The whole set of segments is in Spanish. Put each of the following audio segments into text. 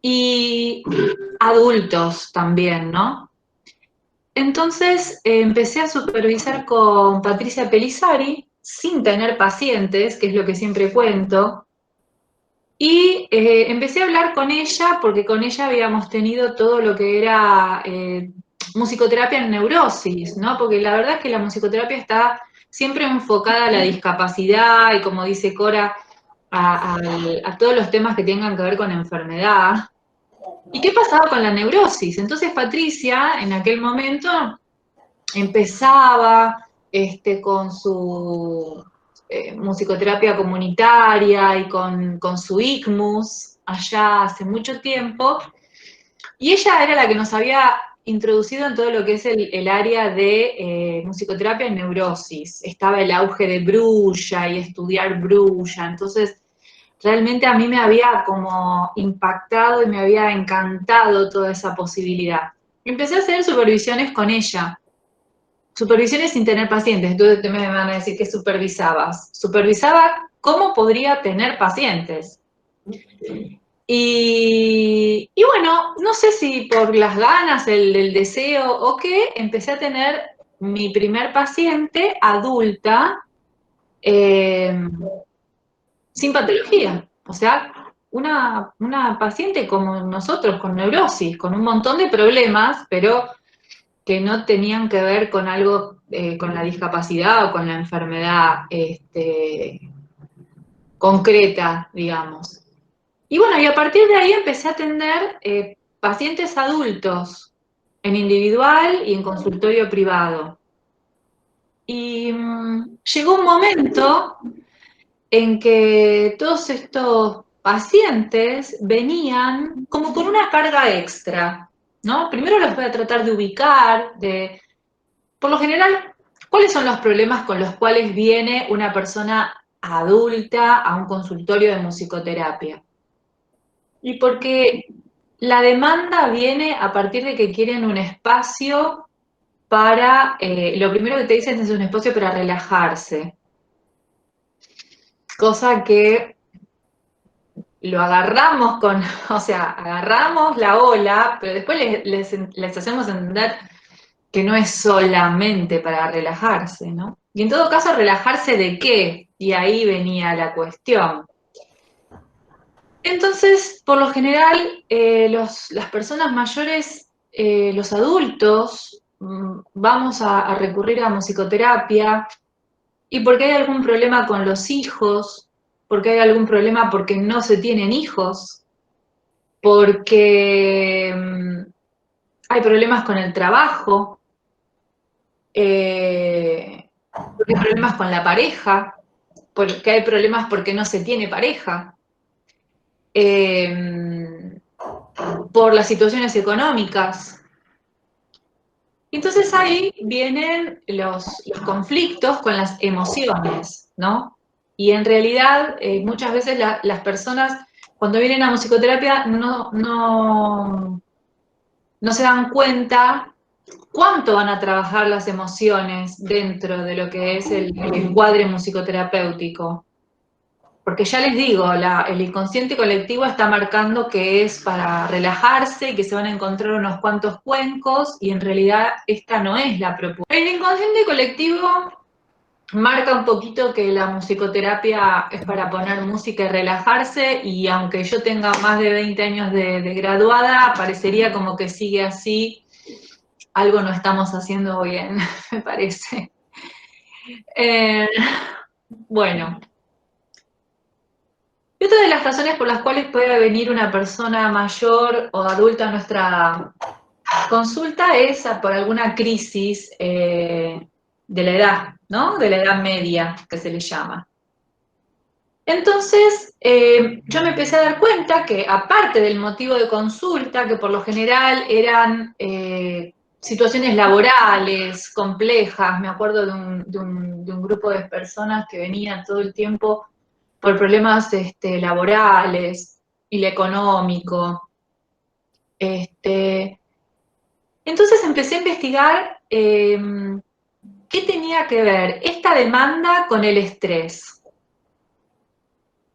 y adultos también, ¿no? Entonces empecé a supervisar con Patricia Pelissari, sin tener pacientes, que es lo que siempre cuento, y empecé a hablar con ella porque con ella habíamos tenido todo lo que era musicoterapia en neurosis, ¿no? Porque la verdad es que la musicoterapia está siempre enfocada a la discapacidad y, como dice Cora, a todos los temas que tengan que ver con enfermedad. ¿Y qué pasaba con la neurosis? Entonces Patricia, en aquel momento, empezaba con su musicoterapia comunitaria y con su ICMUS allá hace mucho tiempo, y ella era la que nos había introducido en todo lo que es el área de musicoterapia en neurosis. Estaba el auge de Brulla y estudiar Brulla, entonces realmente a mí me había como impactado y me había encantado toda esa posibilidad. Empecé a hacer supervisiones con ella, supervisiones sin tener pacientes. Entonces me van a decir que supervisabas. Supervisaba cómo podría tener pacientes. Y bueno, no sé si por las ganas, el deseo o qué, empecé a tener mi primer paciente adulta sin patología. O sea, una paciente como nosotros, con neurosis, con un montón de problemas, pero que no tenían que ver con algo, con la discapacidad o con la enfermedad concreta, digamos. Y bueno, y a partir de ahí empecé a atender pacientes adultos en individual y en consultorio privado. Y llegó un momento en que todos estos pacientes venían como con una carga extra, ¿no? Primero los voy a tratar de ubicar, por lo general, ¿cuáles son los problemas con los cuales viene una persona adulta a un consultorio de musicoterapia? Y porque la demanda viene a partir de que quieren un espacio para, lo primero que te dicen es un espacio para relajarse, cosa que lo agarramos con, o sea, agarramos la ola, pero después les hacemos entender que no es solamente para relajarse, ¿no? Y en todo caso, ¿relajarse de qué? Y ahí venía la cuestión. Entonces, por lo general, las personas mayores, los adultos, vamos a recurrir a musicoterapia, y porque hay algún problema con los hijos, porque hay algún problema porque no se tienen hijos, porque hay problemas con el trabajo, porque hay problemas con la pareja, porque hay problemas porque no se tiene pareja, eh, por las situaciones económicas. Entonces ahí vienen los conflictos con las emociones, ¿no? Y en realidad muchas veces las personas cuando vienen a musicoterapia no se dan cuenta cuánto van a trabajar las emociones dentro de lo que es el encuadre musicoterapéutico. Porque ya les digo, el inconsciente colectivo está marcando que es para relajarse y que se van a encontrar unos cuantos cuencos, y en realidad esta no es la propuesta. El inconsciente colectivo marca un poquito que la musicoterapia es para poner música y relajarse, y aunque yo tenga más de 20 años de graduada, parecería como que sigue así. Algo no estamos haciendo bien, me parece. Eh, bueno. Y otra de las razones por las cuales puede venir una persona mayor o adulta a nuestra consulta es por alguna crisis de la edad, ¿no? De la edad media, que se le llama. Entonces, yo me empecé a dar cuenta que, aparte del motivo de consulta, que por lo general eran situaciones laborales complejas, me acuerdo de un grupo de personas que venían todo el tiempo por problemas laborales y lo económico. Entonces empecé a investigar qué tenía que ver esta demanda con el estrés.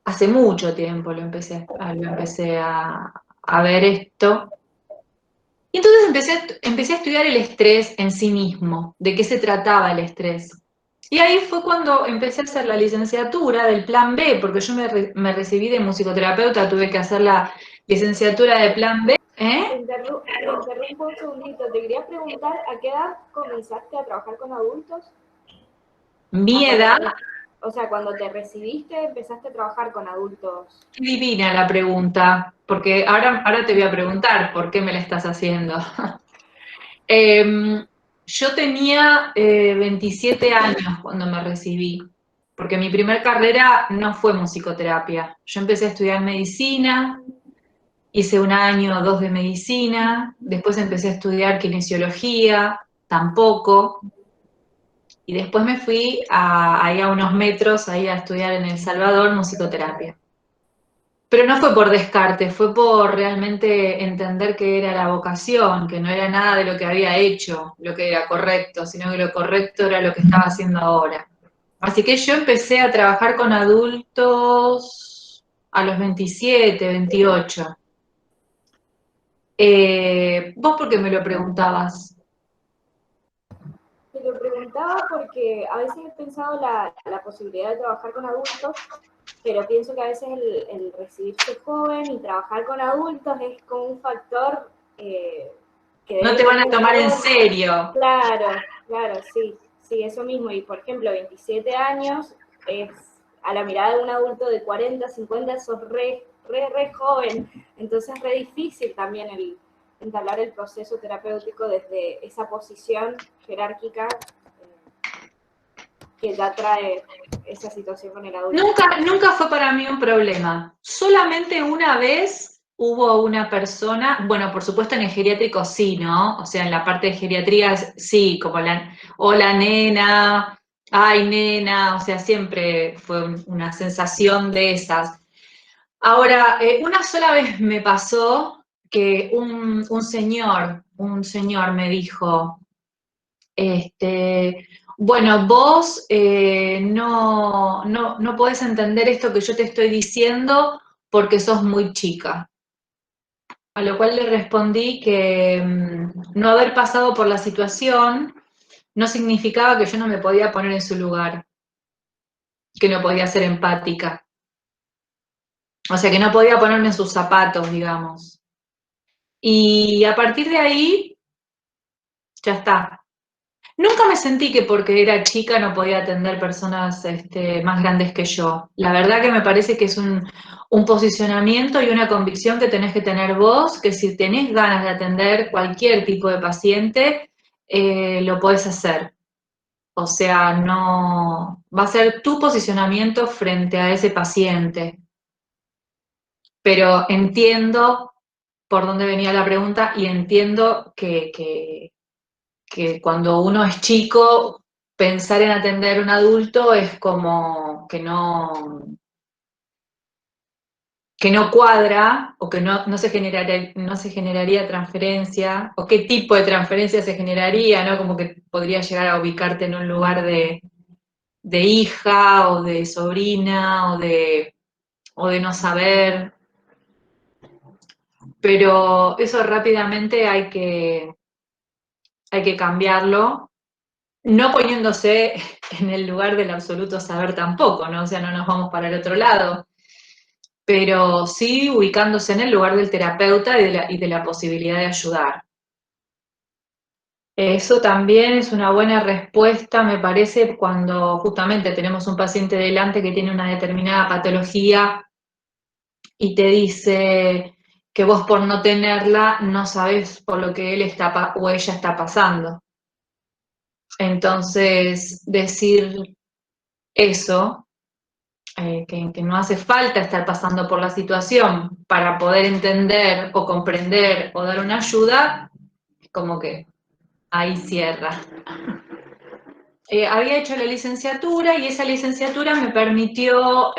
Hace mucho tiempo lo empecé a a ver esto. Y entonces empecé a estudiar el estrés en sí mismo, de qué se trataba el estrés. Y ahí fue cuando empecé a hacer la licenciatura del Plan B, porque yo me recibí de musicoterapeuta, tuve que hacer la licenciatura de Plan B. Te interrumpo un segundito. Te quería preguntar, ¿a qué edad comenzaste a trabajar con adultos? Mi edad, O sea, cuando te recibiste, empezaste a trabajar con adultos. qué divina la pregunta, porque ahora te voy a preguntar por qué me la estás haciendo. Yo tenía 27 años cuando me recibí, porque mi primer carrera no fue musicoterapia. Yo empecé a estudiar medicina, hice un año o dos de medicina, después empecé a estudiar kinesiología, tampoco, y después me fui ahí a unos metros ahí a estudiar en El Salvador musicoterapia. Pero no fue por descarte, fue por realmente entender que era la vocación, que no era nada de lo que había hecho, lo que era correcto, sino que lo correcto era lo que estaba haciendo ahora. Así que yo empecé a trabajar con adultos a los 27, 28. ¿Vos por qué me lo preguntabas? Te lo preguntaba porque a veces he pensado la posibilidad de trabajar con adultos, pero pienso que a veces el recibirse joven y trabajar con adultos es como un factor que No debe te van a tener tomar en todo. serio. Claro, claro, sí, sí, eso mismo. Y por ejemplo, 27 años es a la mirada de un adulto de 40, 50, sos re joven. Entonces es re difícil también entablar el proceso terapéutico desde esa posición jerárquica que ya trae esa situación con el adulto. Nunca fue para mí un problema. Solamente una vez hubo una persona, bueno, por supuesto en el geriátrico sí, ¿no? O sea, en la parte de geriatría sí, como hola nena, ay nena, o sea, siempre fue una sensación de esas. Ahora, una sola vez me pasó que un señor me dijo, bueno, vos no podés entender esto que yo te estoy diciendo porque sos muy chica. A lo cual le respondí que no haber pasado por la situación no significaba que yo no me podía poner en su lugar, que no podía ser empática. O sea, que no podía ponerme en sus zapatos, digamos. Y a partir de ahí, ya está. Nunca me sentí que porque era chica no podía atender personas más grandes que yo. La verdad que me parece que es un posicionamiento y una convicción que tenés que tener vos, que si tenés ganas de atender cualquier tipo de paciente, lo podés hacer. O sea, no va a ser tu posicionamiento frente a ese paciente. Pero entiendo por dónde venía la pregunta y entiendo que cuando uno es chico, pensar en atender a un adulto es como que no cuadra o que no se generaría transferencia, o qué tipo de transferencia se generaría, ¿no? Como que podría llegar a ubicarte en un lugar de hija o de sobrina o de no saber, pero eso rápidamente hay que cambiarlo. No poniéndose en el lugar del absoluto saber tampoco, ¿no? O sea, no nos vamos para el otro lado, pero sí ubicándose en el lugar del terapeuta y de la posibilidad de ayudar. Eso también es una buena respuesta, me parece, cuando justamente tenemos un paciente delante que tiene una determinada patología y te dice que vos por no tenerla no sabés por lo que él está o ella está pasando. Entonces, decir eso que no hace falta estar pasando por la situación para poder entender o comprender o dar una ayuda, como que ahí cierra. Había hecho la licenciatura y esa licenciatura me permitió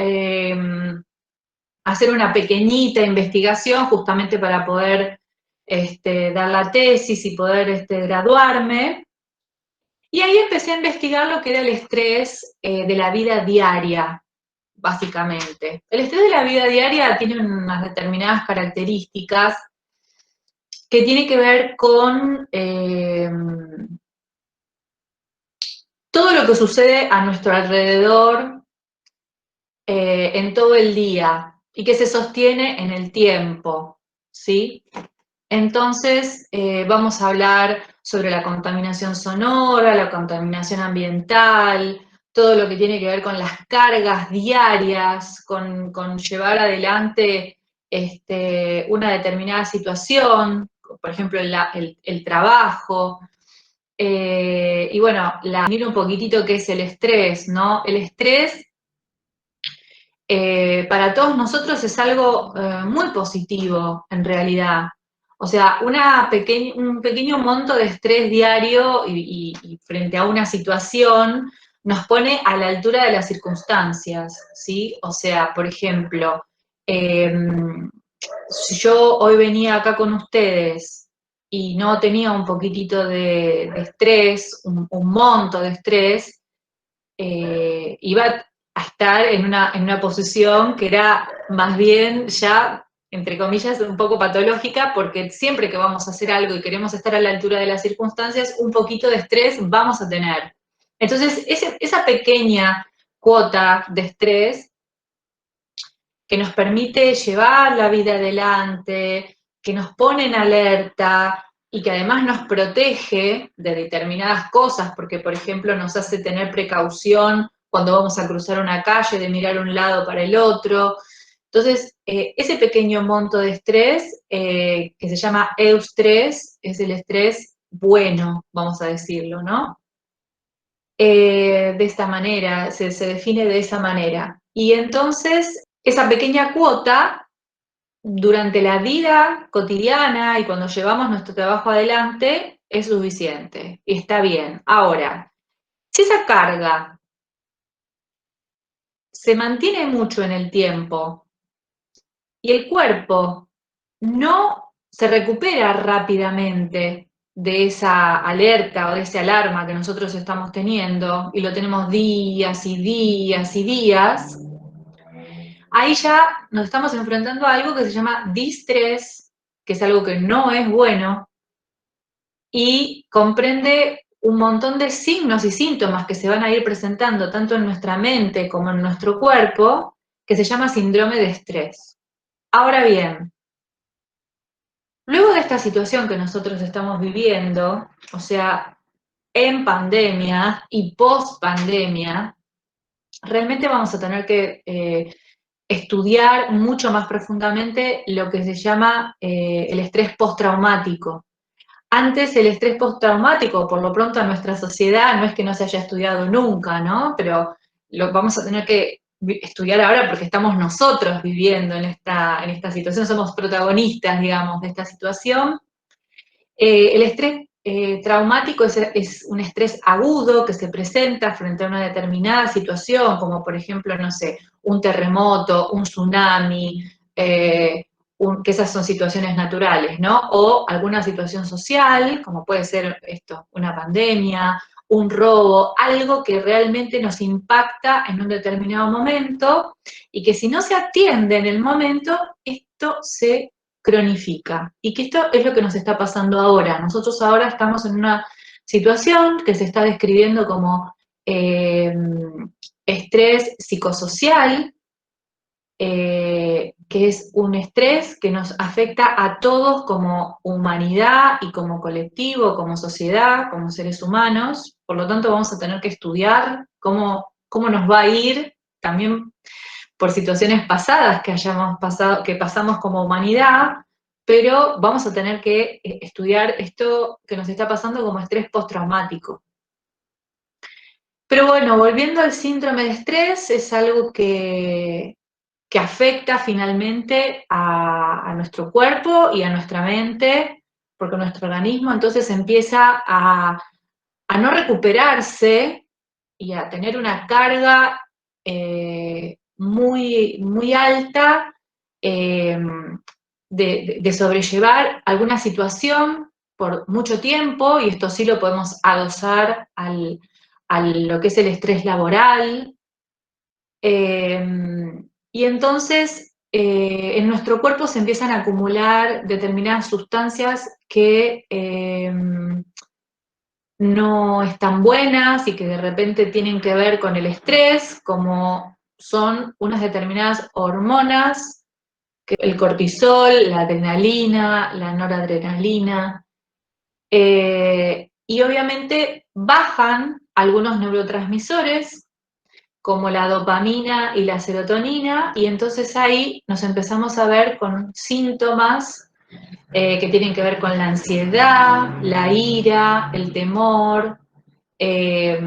hacer una pequeñita investigación justamente para poder dar la tesis y poder graduarme. Y ahí empecé a investigar lo que era el estrés de la vida diaria, básicamente. El estrés de la vida diaria tiene unas determinadas características que tiene que ver con todo lo que sucede a nuestro alrededor en todo el día y que se sostiene en el tiempo, ¿sí? Entonces, vamos a hablar sobre la contaminación sonora, la contaminación ambiental, todo lo que tiene que ver con las cargas diarias, con llevar adelante una determinada situación, por ejemplo, el trabajo. Y bueno, definir un poquitito qué es el estrés, ¿no? El estrés para todos nosotros es algo muy positivo, en realidad. O sea, un pequeño monto de estrés diario y frente a una situación nos pone a la altura de las circunstancias, ¿sí? O sea, por ejemplo, eh, si yo hoy venía acá con ustedes y no tenía un poquitito de estrés, un monto de estrés, iba a estar en una posición que era más bien ya, entre comillas, un poco patológica, porque siempre que vamos a hacer algo y queremos estar a la altura de las circunstancias, un poquito de estrés vamos a tener. Entonces, esa pequeña cuota de estrés que nos permite llevar la vida adelante, que nos pone en alerta y que además nos protege de determinadas cosas, porque por ejemplo nos hace tener precaución cuando vamos a cruzar una calle, de mirar un lado para el otro. Entonces, ese pequeño monto de estrés, que se llama eustrés, es el estrés bueno, vamos a decirlo, ¿no? De esta manera, se define de esa manera. Y entonces, esa pequeña cuota, durante la vida cotidiana y cuando llevamos nuestro trabajo adelante, es suficiente y está bien. Ahora, si esa carga se mantiene mucho en el tiempo y el cuerpo no se recupera rápidamente de esa alerta o de esa alarma que nosotros estamos teniendo y lo tenemos días y días y días, ahí ya nos estamos enfrentando a algo que se llama distrés, que es algo que no es bueno y comprende un montón de signos y síntomas que se van a ir presentando tanto en nuestra mente como en nuestro cuerpo, que se llama síndrome de estrés. Ahora bien, luego de esta situación que nosotros estamos viviendo, o sea, en pandemia y post pandemia, realmente vamos a tener que estudiar mucho más profundamente lo que se llama el estrés postraumático. Antes el estrés postraumático, por lo pronto en nuestra sociedad, no es que no se haya estudiado nunca, ¿no? Pero lo vamos a tener que estudiar ahora porque estamos nosotros viviendo en esta situación, somos protagonistas, digamos, de esta situación. El estrés traumático es un estrés agudo que se presenta frente a una determinada situación, como por ejemplo, no sé, un terremoto, un tsunami, que esas son situaciones naturales, ¿no? O alguna situación social, como puede ser esto, una pandemia, un robo, algo que realmente nos impacta en un determinado momento y que si no se atiende en el momento, esto se cronifica. Y que esto es lo que nos está pasando ahora. Nosotros ahora estamos en una situación que se está describiendo como estrés psicosocial, que es un estrés que nos afecta a todos como humanidad y como colectivo, como sociedad, como seres humanos. Por lo tanto, vamos a tener que estudiar cómo nos va a ir también por situaciones pasadas que hayamos pasado, que pasamos como humanidad, pero vamos a tener que estudiar esto que nos está pasando como estrés postraumático. Pero bueno, volviendo al síndrome de estrés, es algo que afecta finalmente a nuestro cuerpo y a nuestra mente, porque nuestro organismo entonces empieza a no recuperarse y a tener una carga muy, muy alta de sobrellevar alguna situación por mucho tiempo, y esto sí lo podemos adosar a lo que es el estrés laboral, Y entonces en nuestro cuerpo se empiezan a acumular determinadas sustancias que no están buenas y que de repente tienen que ver con el estrés, como son unas determinadas hormonas, que el cortisol, la adrenalina, la noradrenalina, y obviamente bajan algunos neurotransmisores como la dopamina y la serotonina, y entonces ahí nos empezamos a ver con síntomas que tienen que ver con la ansiedad, la ira, el temor. eh,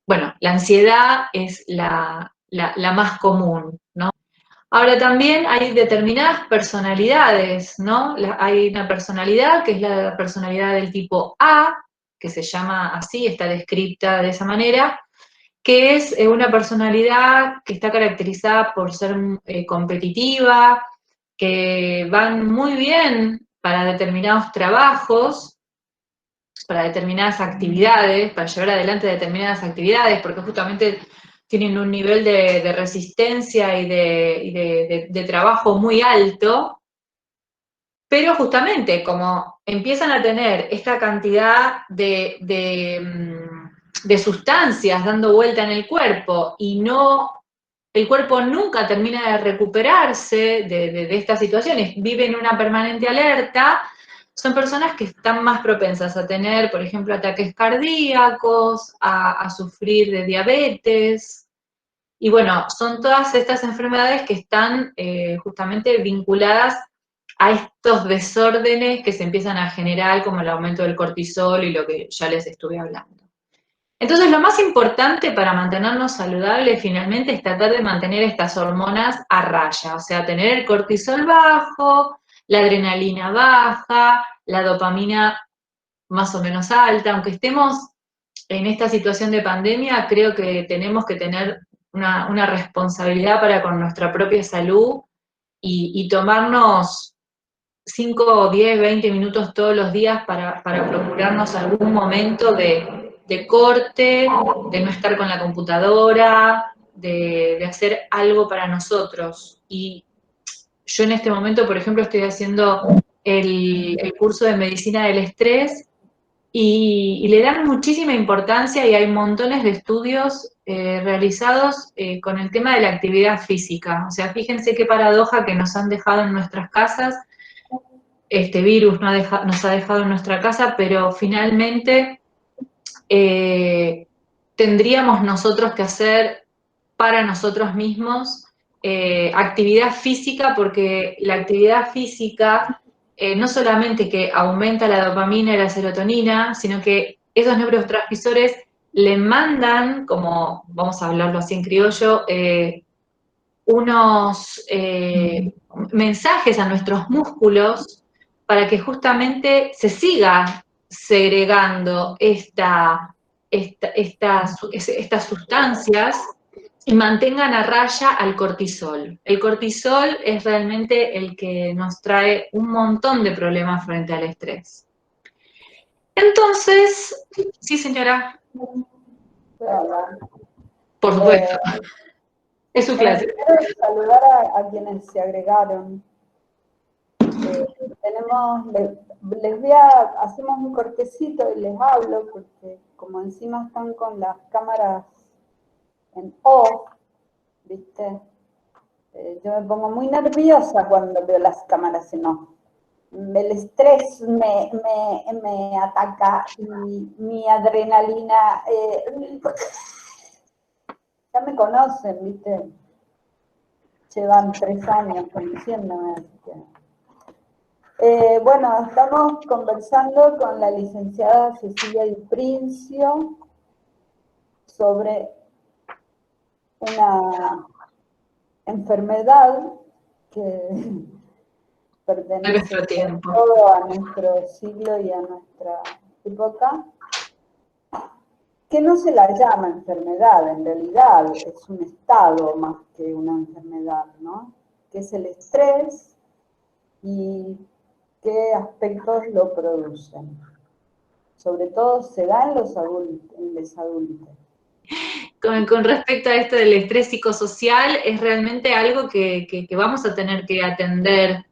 bueno, la ansiedad es la más común, ¿no? Ahora también hay determinadas personalidades, ¿no? Hay una personalidad que es la personalidad del tipo A, que se llama así, está descrita de esa manera, que es una personalidad que está caracterizada por ser competitiva, que van muy bien para determinados trabajos, para determinadas actividades, para llevar adelante determinadas actividades, porque justamente tienen un nivel de resistencia y de trabajo muy alto, pero justamente como empiezan a tener esta cantidad de sustancias dando vuelta en el cuerpo y no, el cuerpo nunca termina de recuperarse de estas situaciones, vive en una permanente alerta, son personas que están más propensas a tener, por ejemplo, ataques cardíacos, a sufrir de diabetes. Y bueno, son todas estas enfermedades que están justamente vinculadas a estos desórdenes que se empiezan a generar, como el aumento del cortisol y lo que ya les estuve hablando. Entonces, lo más importante para mantenernos saludables finalmente es tratar de mantener estas hormonas a raya, o sea, tener el cortisol bajo, la adrenalina baja, la dopamina más o menos alta. Aunque estemos en esta situación de pandemia, creo que tenemos que tener una responsabilidad para con nuestra propia salud y tomarnos 5, 10, 20 minutos todos los días para procurarnos algún momento de corte, de no estar con la computadora, de hacer algo para nosotros. Y yo en este momento, por ejemplo, estoy haciendo el curso de medicina del estrés y le dan muchísima importancia y hay montones de estudios realizados con el tema de la actividad física. O sea, fíjense qué paradoja que nos han dejado en nuestras casas, este virus nos ha dejado en nuestra casa, pero finalmente tendríamos nosotros que hacer para nosotros mismos actividad física, porque la actividad física no solamente que aumenta la dopamina y la serotonina, sino que esos neurotransmisores le mandan, como vamos a hablarlo así en criollo, unos mensajes a nuestros músculos para que justamente se siga segregando estas sustancias y mantengan a raya al cortisol. El cortisol es realmente el que nos trae un montón de problemas frente al estrés. Entonces, sí señora, por supuesto, es su Bueno, clase. quiero saludar a quienes se agregaron. Hacemos un cortecito y les hablo, porque como encima están con las cámaras en off, ¿viste? Yo me pongo muy nerviosa cuando veo las cámaras en off. El estrés me ataca y mi adrenalina, ya me conocen, ¿viste? Llevan 3 años conociéndome, así que... bueno, estamos conversando con la licenciada Cecilia Di Princio sobre una enfermedad que pertenece todo a nuestro siglo y a nuestra época, que no se la llama enfermedad, en realidad es un estado más que una enfermedad, ¿no? Que es el estrés y qué aspectos lo producen. Sobre todo se da en los adultos. con respecto a esto del estrés psicosocial, es realmente algo que vamos a tener que atender.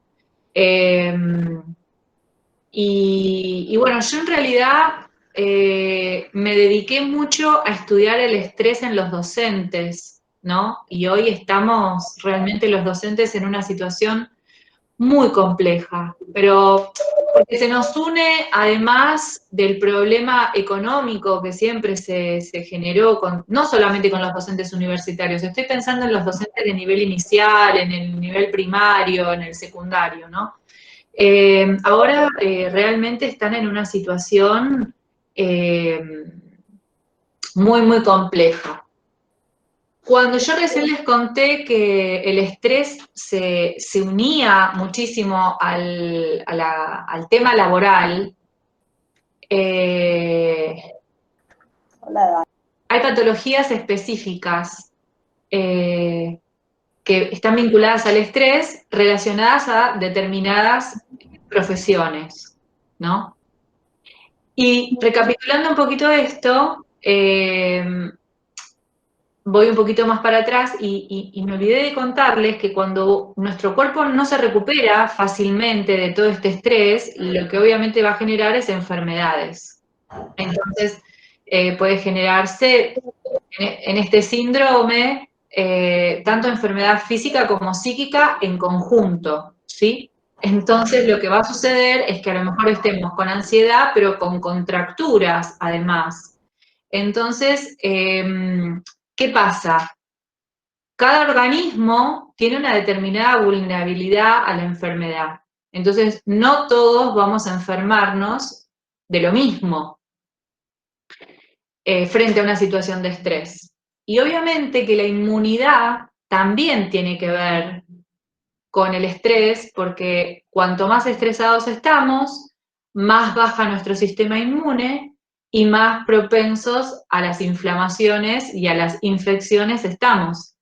Y bueno, yo en realidad me dediqué mucho a estudiar el estrés en los docentes, ¿no? Y hoy estamos realmente los docentes en una situación muy compleja, pero porque se nos une, además del problema económico que siempre se generó, no solamente con los docentes universitarios, estoy pensando en los docentes de nivel inicial, en el nivel primario, en el secundario, ¿no? Ahora realmente están en una situación muy, muy compleja. Cuando yo recién les conté que el estrés se unía muchísimo al tema laboral, hay patologías específicas que están vinculadas al estrés relacionadas a determinadas profesiones, ¿no? Y recapitulando un poquito esto, voy un poquito más para atrás y me olvidé de contarles que cuando nuestro cuerpo no se recupera fácilmente de todo este estrés, lo que obviamente va a generar es enfermedades. Entonces, puede generarse en este síndrome tanto enfermedad física como psíquica en conjunto, ¿sí? Entonces, lo que va a suceder es que a lo mejor estemos con ansiedad, pero con contracturas, además. Entonces, ¿qué pasa? Cada organismo tiene una determinada vulnerabilidad a la enfermedad. Entonces, no todos vamos a enfermarnos de lo mismo frente a una situación de estrés. Y obviamente que la inmunidad también tiene que ver con el estrés, porque cuanto más estresados estamos, más baja nuestro sistema inmune y más propensos a las inflamaciones y a las infecciones estamos.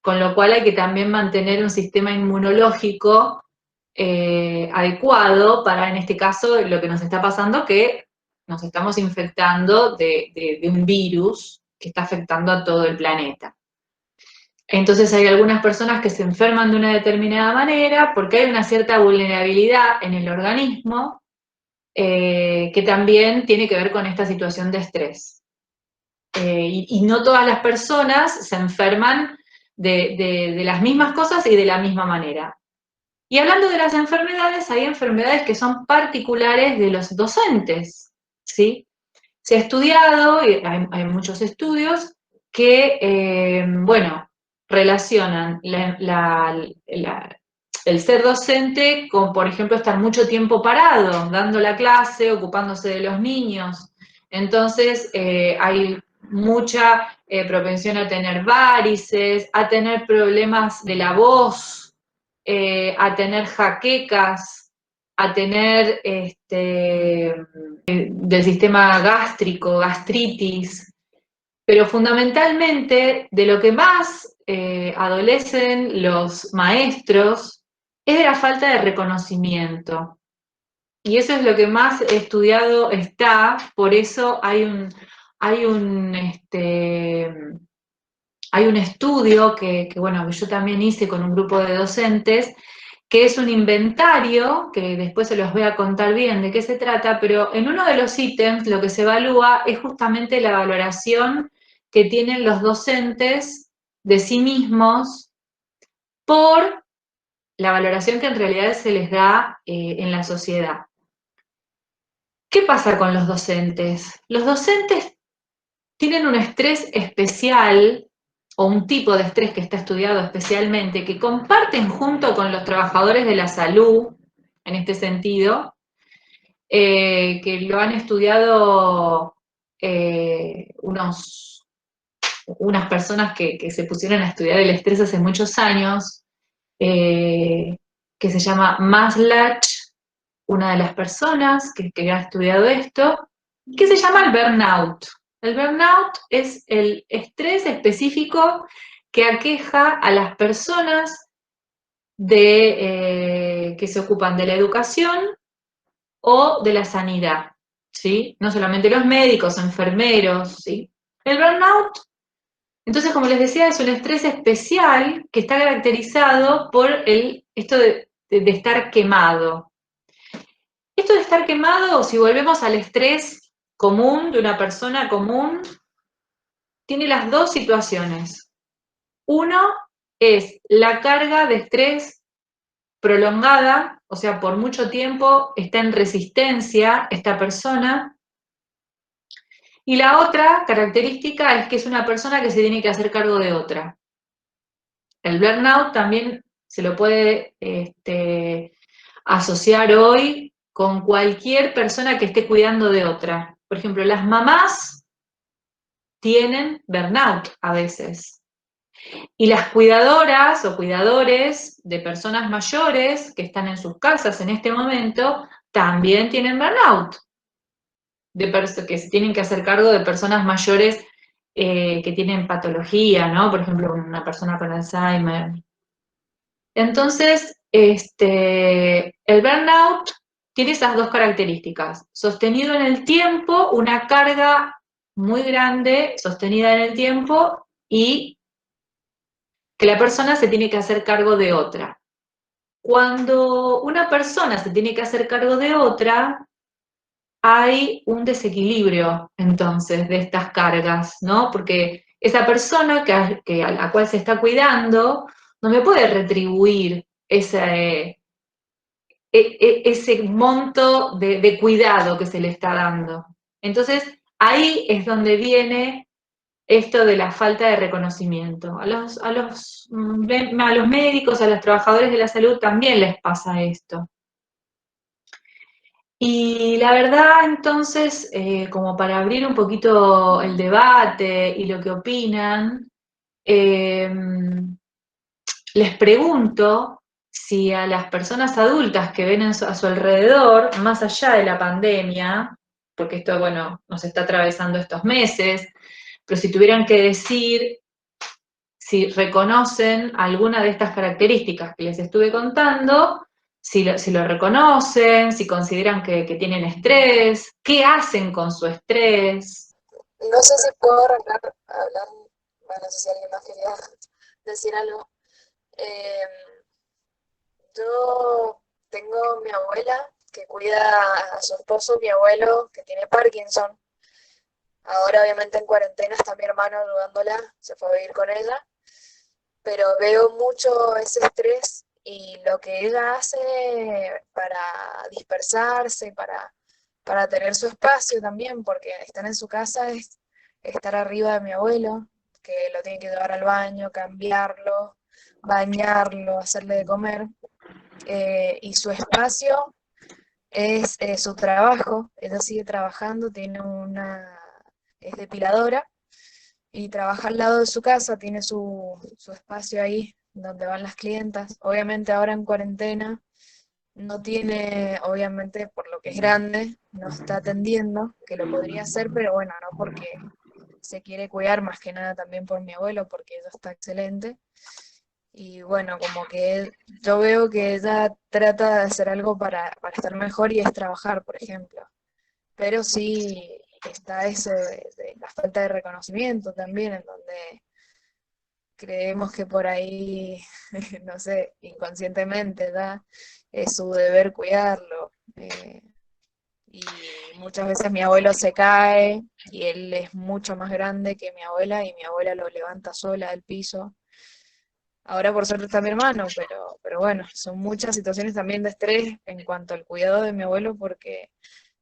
Con lo cual hay que también mantener un sistema inmunológico adecuado para, en este caso, lo que nos está pasando, que nos estamos infectando de un virus que está afectando a todo el planeta. Entonces hay algunas personas que se enferman de una determinada manera porque hay una cierta vulnerabilidad en el organismo que también tiene que ver con esta situación de estrés. Y no todas las personas se enferman de las mismas cosas y de la misma manera. Y hablando de las enfermedades, hay enfermedades que son particulares de los docentes, ¿sí? Se ha estudiado, y hay muchos estudios, que, bueno, relacionan el ser docente con, por ejemplo, estar mucho tiempo parado, dando la clase, ocupándose de los niños. Entonces, hay mucha propensión a tener varices, a tener problemas de la voz, a tener jaquecas, a tener del sistema gástrico, gastritis, pero fundamentalmente de lo que más adolecen los maestros es de la falta de reconocimiento. Y eso es lo que más estudiado está, por eso hay un estudio que bueno, que yo también hice con un grupo de docentes, que es un inventario, que después se los voy a contar bien de qué se trata, pero en uno de los ítems lo que se evalúa es justamente la valoración que tienen los docentes de sí mismos por la valoración que en realidad se les da en la sociedad. ¿Qué pasa con los docentes? Los docentes tienen un estrés especial, o un tipo de estrés que está estudiado especialmente, que comparten junto con los trabajadores de la salud, en este sentido, que lo han estudiado unas personas que se pusieron a estudiar el estrés hace muchos años, que se llama Maslach, una de las personas que ha estudiado esto, que se llama el burnout. El burnout es el estrés específico que aqueja a las personas que se ocupan de la educación o de la sanidad, ¿sí? No solamente los médicos, enfermeros, ¿sí? El burnout Entonces, como les decía, es un estrés especial que está caracterizado por esto de estar quemado. Esto de estar quemado, si volvemos al estrés común de una persona común, tiene las dos situaciones. Uno es la carga de estrés prolongada, o sea, por mucho tiempo está en resistencia esta persona. Y la otra característica es que es una persona que se tiene que hacer cargo de otra. El burnout también se lo puede asociar hoy con cualquier persona que esté cuidando de otra. Por ejemplo, las mamás tienen burnout a veces. Y las cuidadoras o cuidadores de personas mayores que están en sus casas en este momento también tienen burnout. Que se tienen que hacer cargo de personas mayores que tienen patología, ¿no? Por ejemplo, una persona con Alzheimer. Entonces, el burnout tiene esas dos características. Sostenido en el tiempo, una carga muy grande, sostenida en el tiempo, y que la persona se tiene que hacer cargo de otra. Cuando una persona se tiene que hacer cargo de otra, hay un desequilibrio, entonces, de estas cargas, ¿no? Porque esa persona a la cual se está cuidando no me puede retribuir ese monto de cuidado que se le está dando. Entonces, ahí es donde viene esto de la falta de reconocimiento. A los médicos, a los trabajadores de la salud también les pasa esto. Y la verdad, entonces, como para abrir un poquito el debate y lo que opinan, les pregunto si a las personas adultas que ven a su alrededor, más allá de la pandemia, porque esto, bueno, nos está atravesando estos meses, pero si tuvieran que decir si reconocen alguna de estas características que les estuve contando, si lo reconocen, si consideran que tienen estrés, qué hacen con su estrés. No sé si puedo arrancar a hablar, bueno, no sé si alguien más quería decir algo. Yo tengo mi abuela que cuida a su esposo, mi abuelo, que tiene Parkinson. Ahora obviamente en cuarentena está mi hermano ayudándola, se fue a vivir con ella, pero veo mucho ese estrés y lo que ella hace para dispersarse, para tener su espacio también, porque estar en su casa es estar arriba de mi abuelo, que lo tiene que llevar al baño, cambiarlo, bañarlo, hacerle de comer, y su espacio es su trabajo. Ella sigue trabajando, es depiladora y trabaja al lado de su casa, tiene su espacio ahí donde van las clientas. Obviamente ahora en cuarentena no tiene, obviamente por lo que es grande, no está atendiendo, que lo podría hacer, pero bueno, no porque se quiere cuidar, más que nada también por mi abuelo, porque ella está excelente. Y bueno, como que yo veo que ella trata de hacer algo para estar mejor y es trabajar, por ejemplo. Pero sí está eso de la falta de reconocimiento también, en donde creemos que por ahí, no sé, inconscientemente, ¿da? Es su deber cuidarlo. Y muchas veces mi abuelo se cae y él es mucho más grande que mi abuela y mi abuela lo levanta sola del piso. Ahora por suerte está mi hermano, pero bueno, son muchas situaciones también de estrés en cuanto al cuidado de mi abuelo porque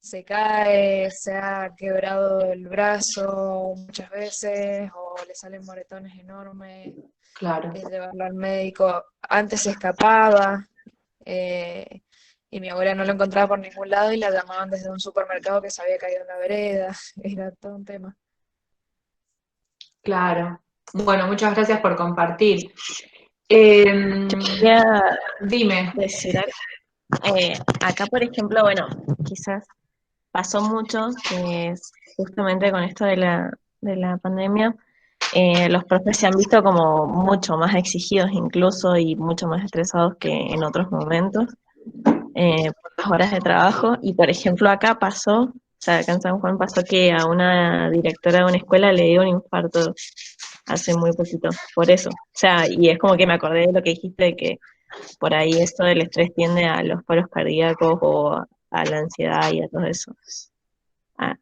se cae, se ha quebrado el brazo muchas veces o le salen moretones enormes, Claro. llevarlo al médico. Antes se escapaba, eh, y mi abuela no lo encontraba por ningún lado y la llamaban desde un supermercado que se había caído en la vereda. Era todo un tema. Claro. Bueno, muchas gracias por compartir. Quería Dime. decir algo. Acá, por ejemplo, bueno, quizás pasó mucho que es justamente con esto de la pandemia, los profes se han visto como mucho más exigidos incluso y mucho más estresados que en otros momentos por las horas de trabajo. Y por ejemplo, acá pasó, o sea, acá en San Juan pasó que a una directora de una escuela le dio un infarto hace muy poquito, por eso. O sea, y es como que me acordé de lo que dijiste, de que por ahí esto del estrés tiende a los paros cardíacos o a la ansiedad y a todo eso. Ah,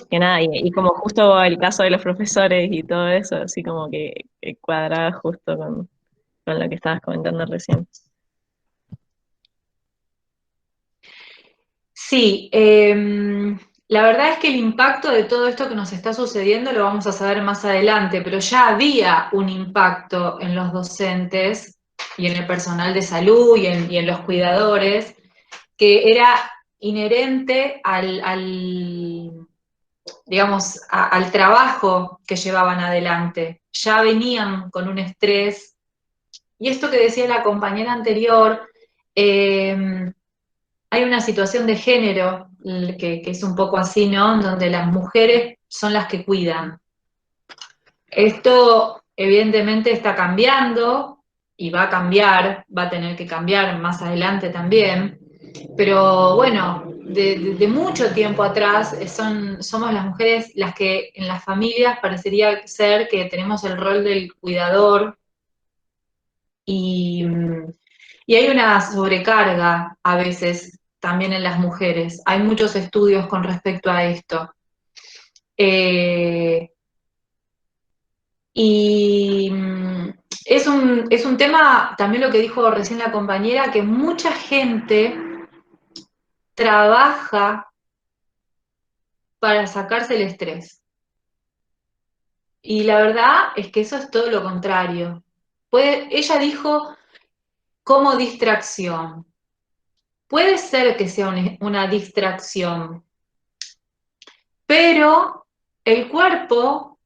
que nada, y como justo el caso de los profesores y todo eso, así como que cuadraba justo con lo que estabas comentando recién. Sí, la verdad es que el impacto de todo esto que nos está sucediendo lo vamos a saber más adelante, pero ya había un impacto en los docentes y en el personal de salud y en los cuidadores, que era inherente digamos, al trabajo que llevaban adelante. Ya venían con un estrés. Y esto que decía la compañera anterior, hay una situación de género que es un poco así, ¿no? En donde las mujeres son las que cuidan. Esto evidentemente está cambiando y va a cambiar, va a tener que cambiar más adelante también, pero bueno, de mucho tiempo atrás somos las mujeres las que en las familias parecería ser que tenemos el rol del cuidador y, y hay una sobrecarga a veces también en las mujeres. Hay muchos estudios con respecto a esto. Eh, y es un tema, también lo que dijo recién la compañera, que mucha gente trabaja para sacarse el estrés. Y la verdad es que eso es todo lo contrario. Ella dijo como distracción. Puede ser que sea una distracción, pero el cuerpo,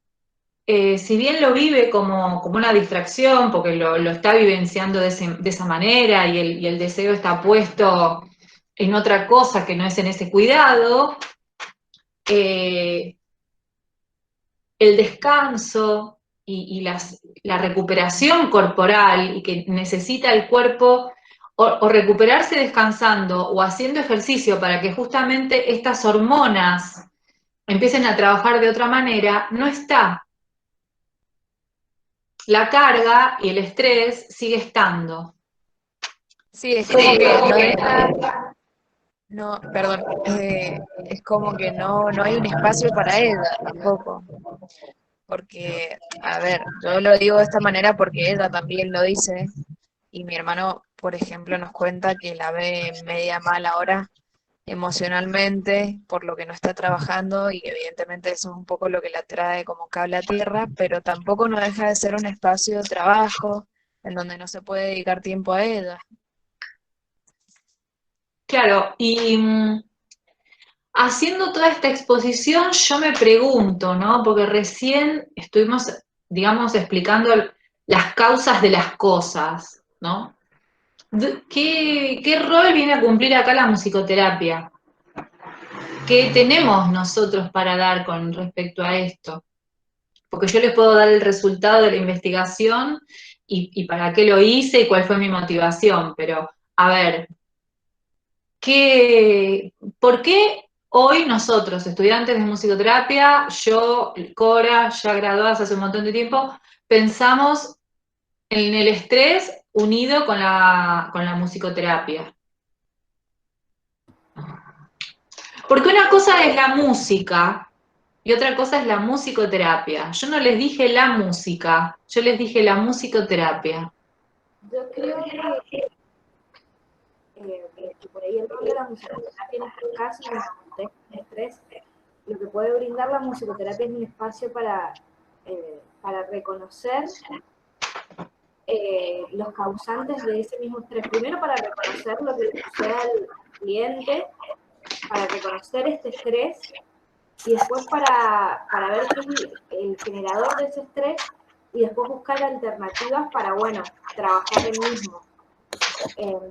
si bien lo vive como una distracción, porque lo está vivenciando de esa manera y el deseo está puesto en otra cosa que no es en ese cuidado, el descanso y la recuperación corporal y que necesita el cuerpo o recuperarse descansando o haciendo ejercicio para que justamente estas hormonas empiecen a trabajar de otra manera, no está. La carga y el estrés sigue estando. Sí, es como que no deja, no, perdón, es como que no hay un espacio para ella tampoco. Porque, a ver, yo lo digo de esta manera porque ella también lo dice, y mi hermano, por ejemplo, nos cuenta que la ve media mal ahora emocionalmente por lo que no está trabajando y evidentemente eso es un poco lo que la trae como cable a tierra, pero tampoco no deja de ser un espacio de trabajo en donde no se puede dedicar tiempo a ella. Claro, y haciendo toda esta exposición yo me pregunto, ¿no? Porque recién estuvimos, digamos, explicando las causas de las cosas, ¿no? ¿Qué rol viene a cumplir acá la musicoterapia? ¿Qué tenemos nosotros para dar con respecto a esto? Porque yo les puedo dar el resultado de la investigación y para qué lo hice y cuál fue mi motivación, pero a ver, ¿por qué hoy nosotros, estudiantes de musicoterapia, yo, Cora, ya graduadas hace un montón de tiempo, pensamos en el estrés unido con la musicoterapia? Porque una cosa es la música y otra cosa es la musicoterapia. Yo no les dije la música, yo les dije la musicoterapia. Yo creo que por ahí el rol de la musicoterapia en este caso, en el contexto de estrés, lo que puede brindar la musicoterapia es un espacio para reconocer los causantes de ese mismo estrés. Primero para reconocer lo que le sucede al cliente, para reconocer este estrés y después para ver qué es el generador de ese estrés y después buscar alternativas para, bueno, trabajar el mismo.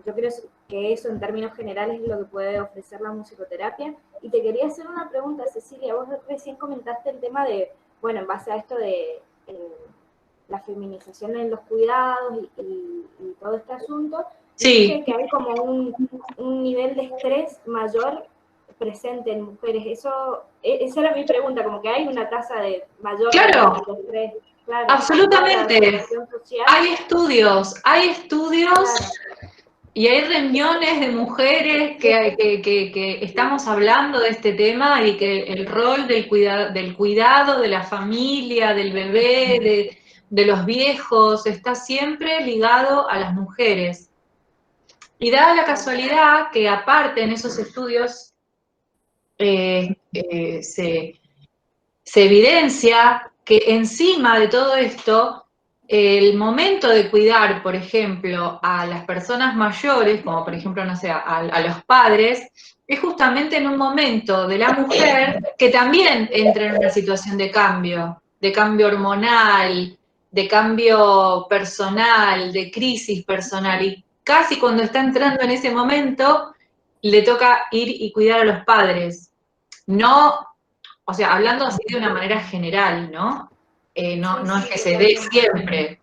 Yo creo que eso en términos generales es lo que puede ofrecer la musicoterapia. Y te quería hacer una pregunta, Cecilia, vos recién comentaste el tema de, bueno, en base a esto de la feminización en los cuidados y todo este asunto, Sí, que hay como un nivel de estrés mayor presente en mujeres. Esa era mi pregunta, como que hay una tasa de mayor claro. de estrés. Claro, Absolutamente. la situación social. Hay estudios Claro. y hay reuniones de mujeres que estamos hablando de este tema y que el rol del cuidado de la familia, del bebé, de los viejos, está siempre ligado a las mujeres. Y dada la casualidad que aparte en esos estudios se evidencia que encima de todo esto, el momento de cuidar, por ejemplo, a las personas mayores, como por ejemplo, no sé, a los padres, es justamente en un momento de la mujer que también entra en una situación de cambio hormonal, de cambio personal, de crisis personal, y casi cuando está entrando en ese momento, le toca ir y cuidar a los padres. No, o sea, hablando así de una manera general, ¿no? No es que se dé siempre,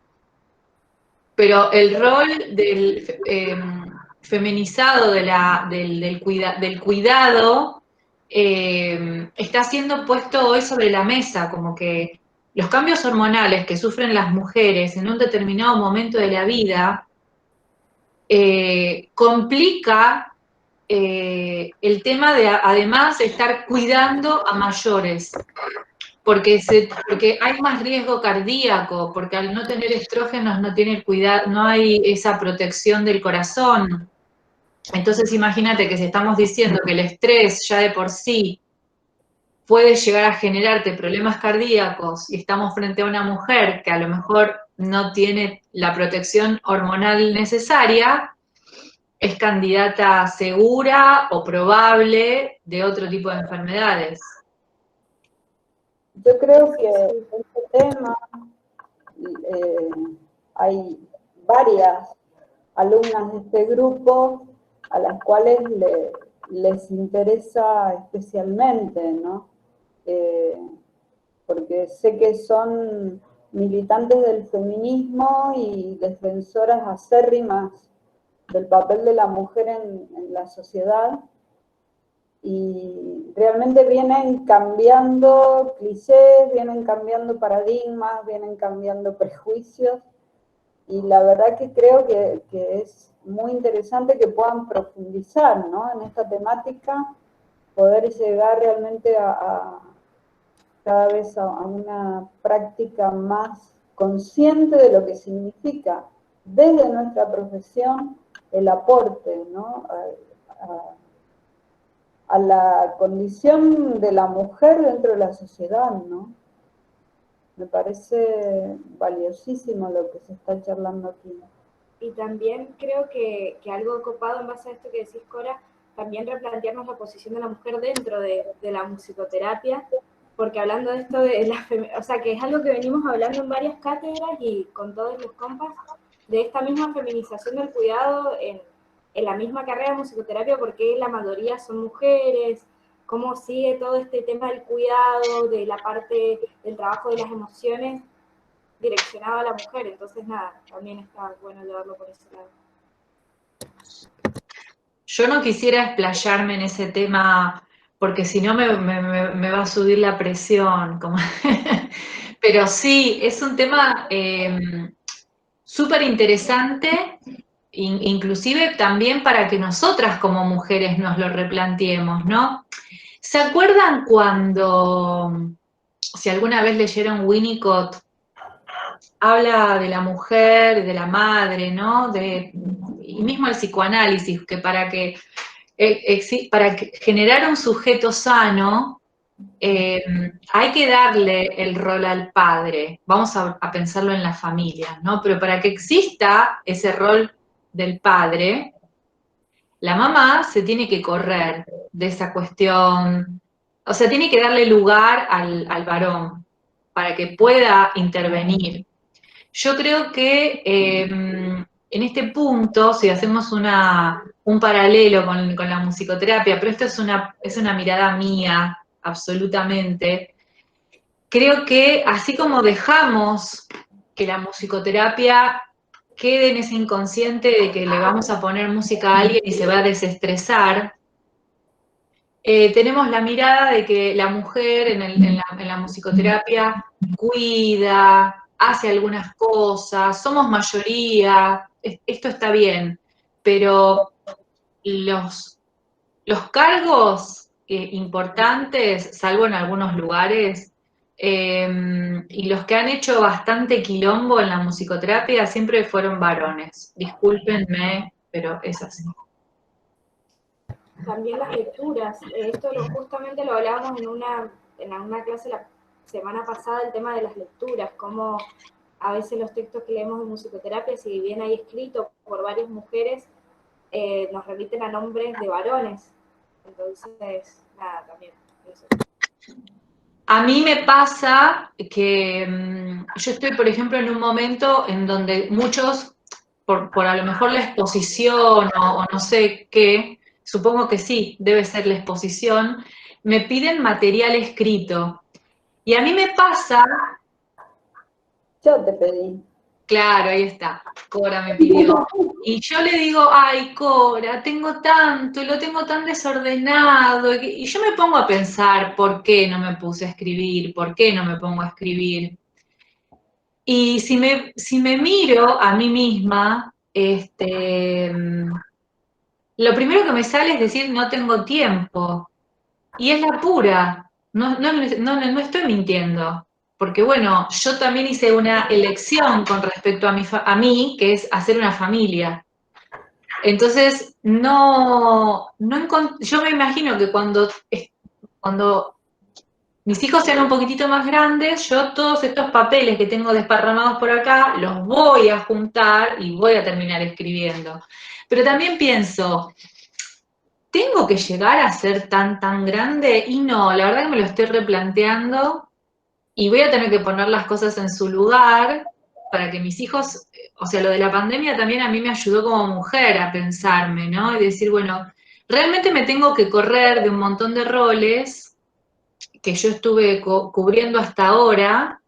pero el rol del feminizado del cuidado está siendo puesto hoy sobre la mesa, como que los cambios hormonales que sufren las mujeres en un determinado momento de la vida complica el tema de además estar cuidando a mayores, porque hay más riesgo cardíaco, porque al no tener estrógenos no tiene no hay esa protección del corazón. Entonces imagínate que si estamos diciendo que el estrés ya de por sí puede llegar a generarte problemas cardíacos y estamos frente a una mujer que a lo mejor no tiene la protección hormonal necesaria, es candidata segura o probable de otro tipo de enfermedades. Yo creo que este tema, hay varias alumnas de este grupo a las cuales les interesa especialmente, ¿no? Porque sé que son militantes del feminismo y defensoras acérrimas del papel de la mujer en la sociedad, y realmente vienen cambiando clichés, vienen cambiando paradigmas, vienen cambiando prejuicios, y la verdad que creo que es muy interesante que puedan profundizar, ¿no?, en esta temática, poder llegar realmente cada vez a una práctica más consciente de lo que significa desde nuestra profesión el aporte, ¿no?, a la condición de la mujer dentro de la sociedad, ¿no? Me parece valiosísimo lo que se está charlando aquí. Y también creo que algo copado en base a esto que decís, Cora, también replantearnos la posición de la mujer dentro de la musicoterapia, porque hablando de esto de o sea, que es algo que venimos hablando en varias cátedras y con todos los compas, de esta misma feminización del cuidado en la misma carrera de musicoterapia, porque la mayoría son mujeres, cómo sigue todo este tema del cuidado, de la parte del trabajo de las emociones, direccionado a la mujer. Entonces, nada, también está bueno llevarlo por ese lado. Yo no quisiera explayarme en ese tema, porque si no me va a subir la presión. Pero sí, es un tema súper interesante, inclusive también para que nosotras como mujeres nos lo replanteemos, ¿no? ¿Se acuerdan cuando, si alguna vez leyeron Winnicott, habla de la mujer, de la madre, ¿no? Y mismo el psicoanálisis, que para generar un sujeto sano, hay que darle el rol al padre. Vamos a pensarlo en la familia, ¿no? Pero para que exista ese rol del padre, la mamá se tiene que correr de esa cuestión, o sea, tiene que darle lugar al varón para que pueda intervenir. Yo creo que en este punto, si hacemos un paralelo con la musicoterapia, pero esto es una mirada mía, absolutamente, creo que así como dejamos que la musicoterapia quede en ese inconsciente de que le vamos a poner música a alguien y se va a desestresar, tenemos la mirada de que la mujer en la musicoterapia cuida, hace algunas cosas, somos mayoría, esto está bien, pero los cargos importantes, salvo en algunos lugares, y los que han hecho bastante quilombo en la musicoterapia siempre fueron varones. Discúlpenme, pero es así. También las lecturas, justamente lo hablábamos en una clase la semana pasada, el tema de las lecturas, cómo a veces los textos que leemos en musicoterapia, si bien hay escrito por varias mujeres, nos remiten a nombres de varones. Entonces, nada, también eso. A mí me pasa que yo estoy, por ejemplo, en un momento en donde muchos, por a lo mejor la exposición o no sé qué, supongo que sí, debe ser la exposición, me piden material escrito. Y a mí me pasa, Yo te pedí. claro, ahí está, Cora me pidió. Y yo le digo, ay, Cora, tengo tanto, y lo tengo tan desordenado. Y yo me pongo a pensar, ¿por qué no me puse a escribir? ¿Por qué no me pongo a escribir? Y si me miro a mí misma, lo primero que me sale es decir, no tengo tiempo. Y es la pura, no estoy mintiendo. Porque bueno, yo también hice una elección con respecto a mí, que es hacer una familia. Entonces, yo me imagino que cuando mis hijos sean un poquitito más grandes, yo todos estos papeles que tengo desparramados por acá, los voy a juntar y voy a terminar escribiendo. Pero también pienso, ¿tengo que llegar a ser tan grande? Y no, la verdad que me lo estoy replanteando y voy a tener que poner las cosas en su lugar para que mis hijos, o sea, lo de la pandemia también a mí me ayudó como mujer a pensarme, ¿no? Y decir, bueno, realmente me tengo que correr de un montón de roles que yo estuve cubriendo hasta ahora,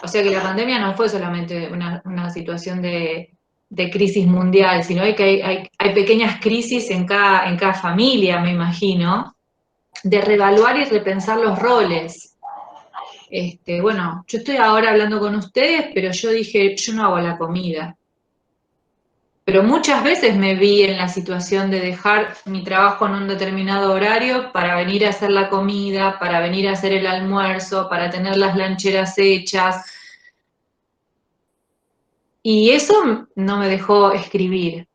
o sea que la pandemia no fue solamente una situación de crisis mundial, sino que hay pequeñas crisis en cada familia, me imagino, de reevaluar y repensar los roles. Bueno, yo estoy ahora hablando con ustedes, pero yo dije, yo no hago la comida. Pero muchas veces me vi en la situación de dejar mi trabajo en un determinado horario para venir a hacer la comida, para venir a hacer el almuerzo, para tener las lancheras hechas. Y eso no me dejó escribir.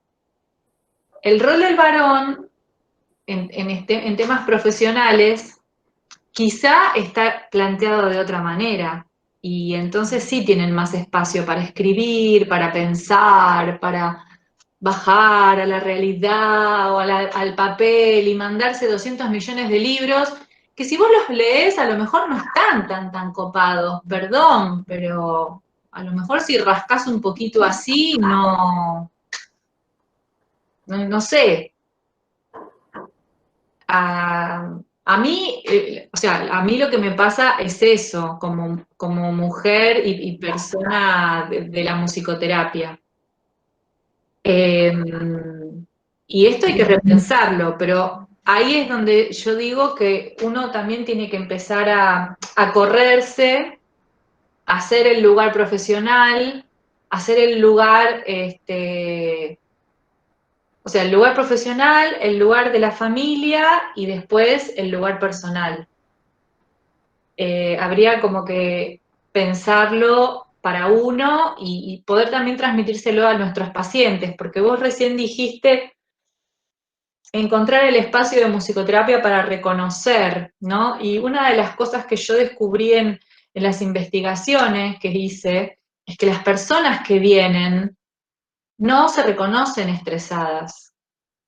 El rol del varón en temas profesionales quizá está planteado de otra manera. Y entonces sí tienen más espacio para escribir, para pensar, para bajar a la realidad o al papel y mandarse 200 millones de libros, que si vos los lees a lo mejor no están tan copados, perdón, pero a lo mejor si rascás un poquito así, no sé. A mí, o sea, a mí lo que me pasa es eso, como mujer y persona de la musicoterapia. Y esto hay que repensarlo, pero ahí es donde yo digo que uno también tiene que empezar a correrse, a hacer el lugar profesional, hacer el lugar, o sea, el lugar profesional, el lugar de la familia y después el lugar personal. Habría como que pensarlo para uno y poder también transmitírselo a nuestros pacientes, porque vos recién dijiste encontrar el espacio de musicoterapia para reconocer, ¿no? Y una de las cosas que yo descubrí en las investigaciones que hice es que las personas que vienen no se reconocen estresadas.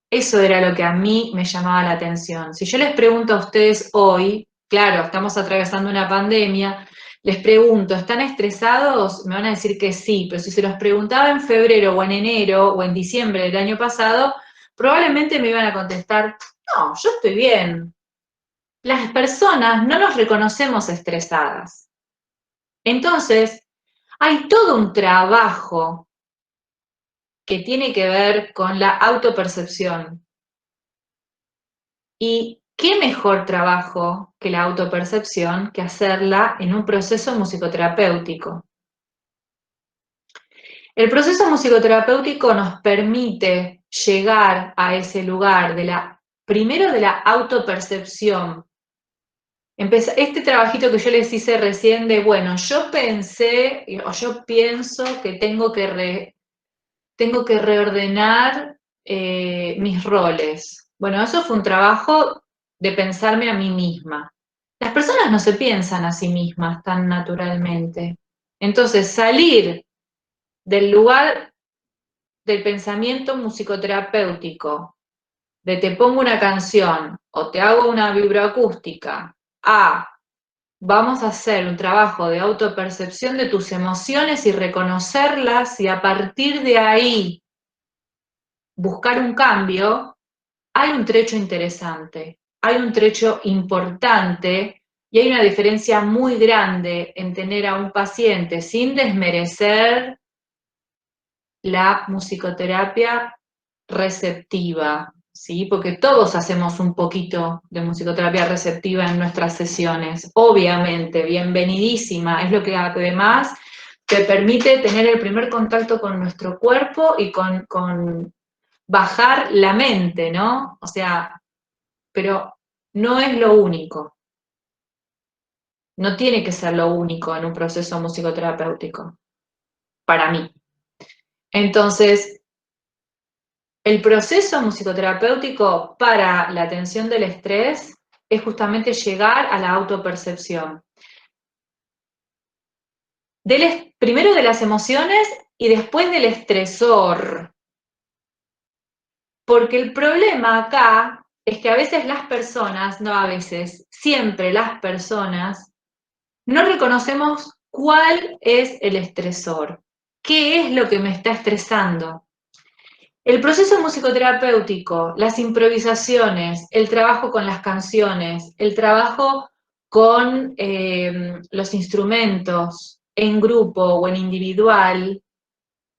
Eso era lo que a mí me llamaba la atención. Si yo les pregunto a ustedes hoy, claro, estamos atravesando una pandemia, les pregunto, ¿están estresados? Me van a decir que sí, pero si se los preguntaba en febrero o en enero o en diciembre del año pasado, probablemente me iban a contestar, no, yo estoy bien. Las personas no nos reconocemos estresadas. Entonces, hay todo un trabajo que tiene que ver con la autopercepción. Y qué mejor trabajo que la autopercepción que hacerla en un proceso musicoterapéutico. El proceso musicoterapéutico nos permite llegar a ese lugar primero de la autopercepción. Este trabajito que yo les hice recién de, bueno, yo pensé o yo pienso que tengo que reordenar mis roles. Bueno, eso fue un trabajo de pensarme a mí misma. Las personas no se piensan a sí mismas tan naturalmente. Entonces, salir del lugar del pensamiento musicoterapéutico, de te pongo una canción o te hago una vibroacústica, vamos a hacer un trabajo de autopercepción de tus emociones y reconocerlas y a partir de ahí buscar un cambio, hay un trecho interesante, hay un trecho importante y hay una diferencia muy grande en tener a un paciente sin desmerecer la musicoterapia receptiva, ¿sí? Porque todos hacemos un poquito de musicoterapia receptiva en nuestras sesiones, obviamente, bienvenidísima, es lo que además te permite tener el primer contacto con nuestro cuerpo y con bajar la mente, ¿no? O sea, pero no es lo único, no tiene que ser lo único en un proceso musicoterapéutico, para mí. Entonces, el proceso musicoterapéutico para la atención del estrés es justamente llegar a la autopercepción. Primero de las emociones y después del estresor. Porque el problema acá es que a veces las personas, no a veces, siempre las personas, no reconocemos cuál es el estresor. ¿Qué es lo que me está estresando? El proceso musicoterapéutico, las improvisaciones, el trabajo con las canciones, el trabajo con los instrumentos en grupo o en individual,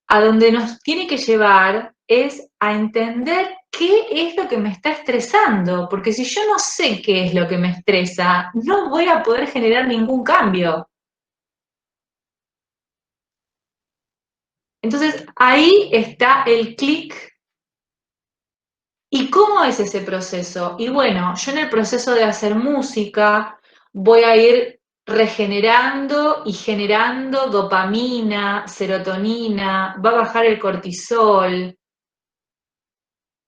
a donde nos tiene que llevar es a entender qué es lo que me está estresando, porque si yo no sé qué es lo que me estresa, no voy a poder generar ningún cambio. Entonces, ahí está el clic. ¿Y cómo es ese proceso? Y bueno, yo en el proceso de hacer música voy a ir regenerando y generando dopamina, serotonina, va a bajar el cortisol,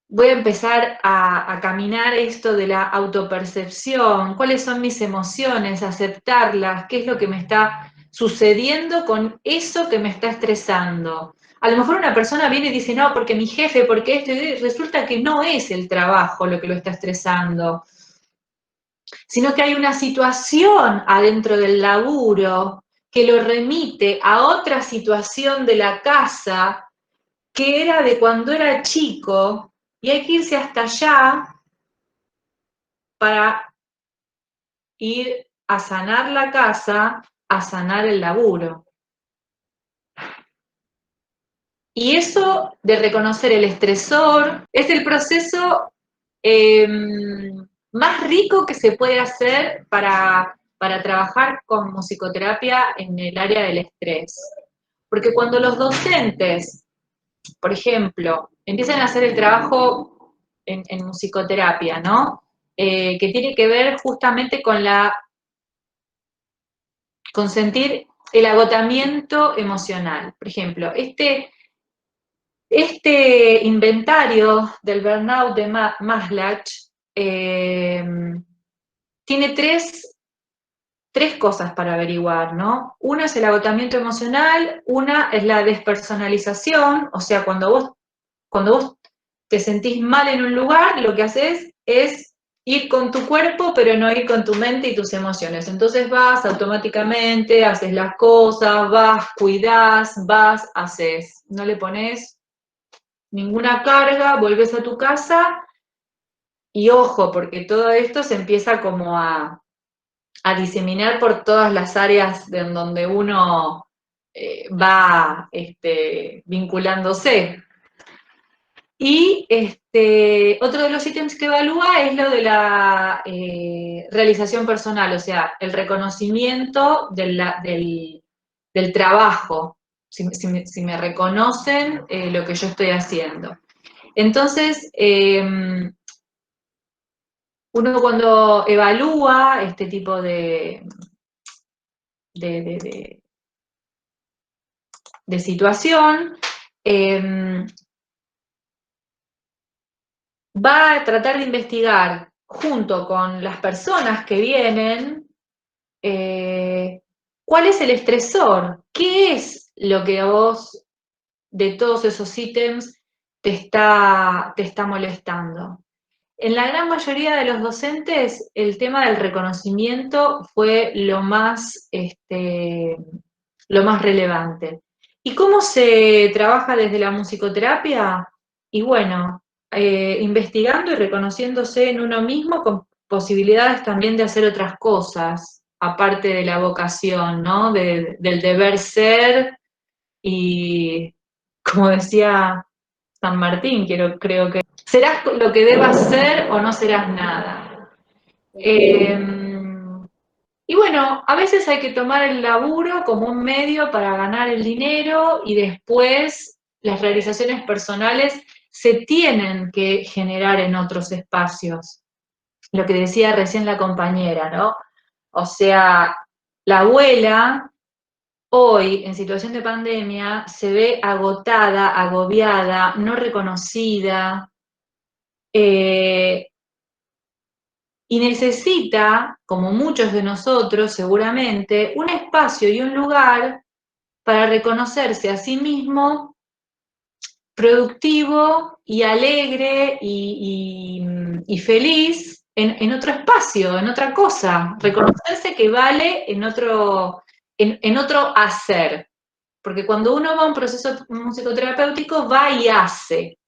voy a empezar a caminar esto de la autopercepción, cuáles son mis emociones, aceptarlas, qué es lo que me está sucediendo con eso que me está estresando. A lo mejor una persona viene y dice, no, porque mi jefe, porque esto, y resulta que no es el trabajo lo que lo está estresando, sino que hay una situación adentro del laburo que lo remite a otra situación de la casa que era de cuando era chico, y hay que irse hasta allá para ir a sanar la casa, a sanar el laburo. Y eso de reconocer el estresor es el proceso más rico que se puede hacer para trabajar con musicoterapia en el área del estrés. Porque cuando los docentes, por ejemplo, empiezan a hacer el trabajo en musicoterapia, ¿no? Que tiene que ver justamente con sentir el agotamiento emocional. Por ejemplo, este inventario del burnout de Maslach tiene tres cosas para averiguar, ¿no? Una es el agotamiento emocional, una es la despersonalización, o sea, cuando vos te sentís mal en un lugar, lo que haces es ir con tu cuerpo, pero no ir con tu mente y tus emociones. Entonces vas automáticamente, haces las cosas, vas, cuidás, vas, haces. No le pones ninguna carga, volvés a tu casa y ojo, porque todo esto se empieza como a diseminar por todas las áreas en donde uno va vinculándose. Y otro de los ítems que evalúa es lo de la realización personal, o sea, el reconocimiento del trabajo, si me reconocen lo que yo estoy haciendo. Entonces, uno cuando evalúa este tipo de situación, va a tratar de investigar junto con las personas que vienen cuál es el estresor, qué es lo que a vos de todos esos ítems te está molestando. En la gran mayoría de los docentes, el tema del reconocimiento fue lo más relevante. ¿Y cómo se trabaja desde la musicoterapia? Y bueno, investigando y reconociéndose en uno mismo con posibilidades también de hacer otras cosas, aparte de la vocación, ¿no? Del deber ser y, como decía San Martín, creo que serás lo que debas ser o no serás nada. Y bueno, a veces hay que tomar el laburo como un medio para ganar el dinero y después las realizaciones personales se tienen que generar en otros espacios. Lo que decía recién la compañera, ¿no? O sea, la abuela hoy, en situación de pandemia, se ve agotada, agobiada, no reconocida, y necesita, como muchos de nosotros seguramente, un espacio y un lugar para reconocerse a sí mismo productivo y alegre y feliz en otro espacio, en otra cosa, reconocerse que vale en otro hacer. Porque cuando uno va a un proceso musicoterapéutico, va y hace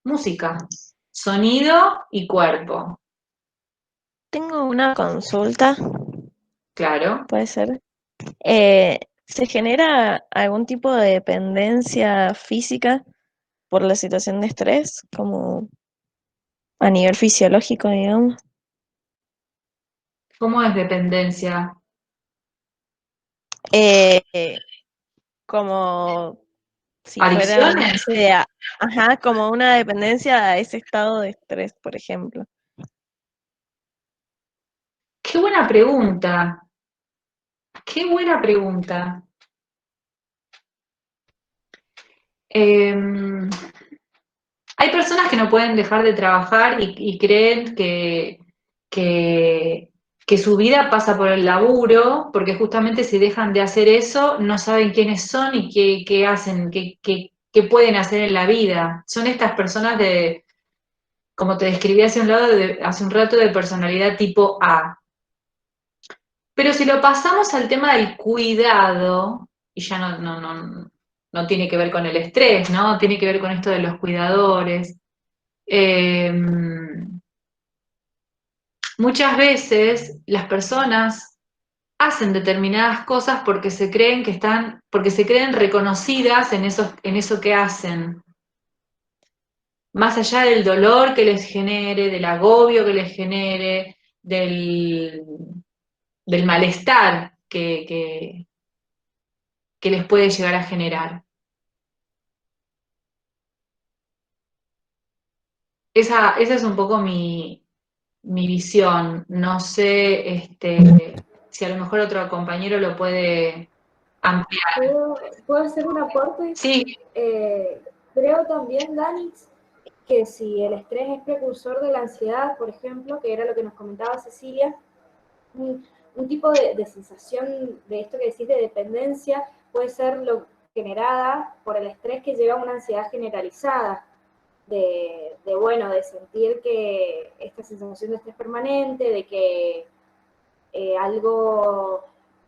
música, sonido y cuerpo. Tengo una consulta, Claro. puede ser. ¿Se genera algún tipo de dependencia física por la situación de estrés, como a nivel fisiológico, digamos? ¿Cómo es dependencia? Eh, como si fuera una ¿Adicciones? especie de, ajá, como una dependencia a ese estado de estrés, por ejemplo. Qué buena pregunta. Qué buena pregunta. Hay personas que no pueden dejar de trabajar y creen que su vida pasa por el laburo, porque justamente si dejan de hacer eso, no saben quiénes son y qué hacen, qué pueden hacer en la vida. Son estas personas de, como te describí hace un rato, de personalidad tipo A. Pero si lo pasamos al tema del cuidado, y ya no tiene que ver con el estrés, ¿no? Tiene que ver con esto de los cuidadores. Muchas veces las personas hacen determinadas cosas porque se creen porque se creen reconocidas en eso que hacen. Más allá del dolor que les genere, del agobio que les genere, del malestar que les puede llegar a generar. Esa es un poco mi visión. No sé si a lo mejor otro compañero lo puede ampliar. ¿Puedo hacer un aporte? Sí, Creo también, Dani, que si el estrés es precursor de la ansiedad, por ejemplo, que era lo que nos comentaba Cecilia, un tipo de sensación de esto que decís de dependencia puede ser generada por el estrés que lleva a una ansiedad generalizada, de sentir que esta sensación de estrés permanente, de que algo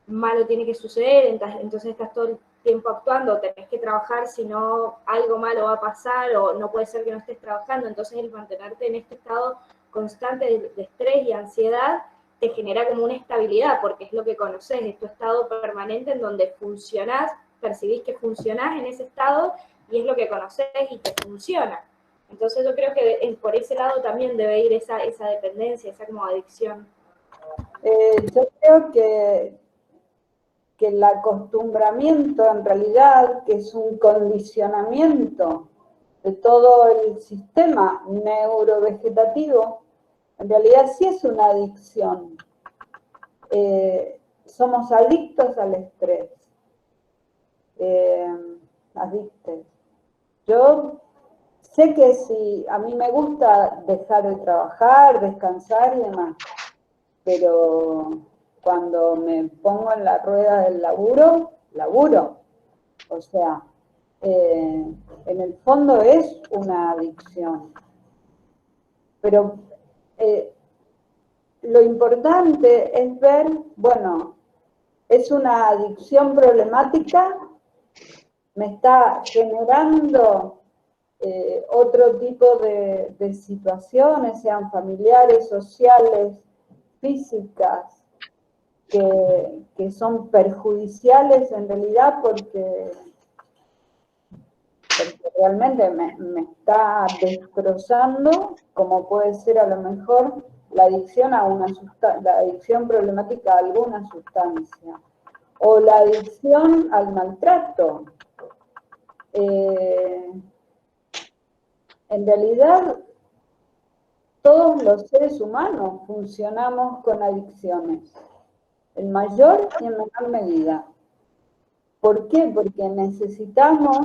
malo tiene que suceder, entonces estás todo el tiempo actuando, tenés que trabajar, si no algo malo va a pasar o no puede ser que no estés trabajando, entonces el mantenerte en este estado constante de estrés y ansiedad te genera como una estabilidad, porque es lo que conoces, es tu estado permanente en donde funcionás, percibís que funcionás en ese estado y es lo que conoces y te funciona. Entonces yo creo que por ese lado también debe ir esa dependencia, esa como adicción. Yo creo que que el acostumbramiento en realidad, que es un condicionamiento de todo el sistema neurovegetativo, en realidad sí es una adicción. Somos adictos al estrés. Adictos. Yo sé que si a mí me gusta dejar de trabajar, descansar y demás, pero cuando me pongo en la rueda del laburo, laburo. O sea, en el fondo es una adicción. Pero lo importante es ver, bueno, es una adicción problemática, me está generando otro tipo de situaciones, sean familiares, sociales, físicas, que son perjudiciales en realidad porque realmente me está destrozando, como puede ser a lo mejor la adicción a la adicción problemática a alguna sustancia, o la adicción al maltrato. En realidad, todos los seres humanos funcionamos con adicciones, en mayor y en menor medida. ¿Por qué? Porque necesitamos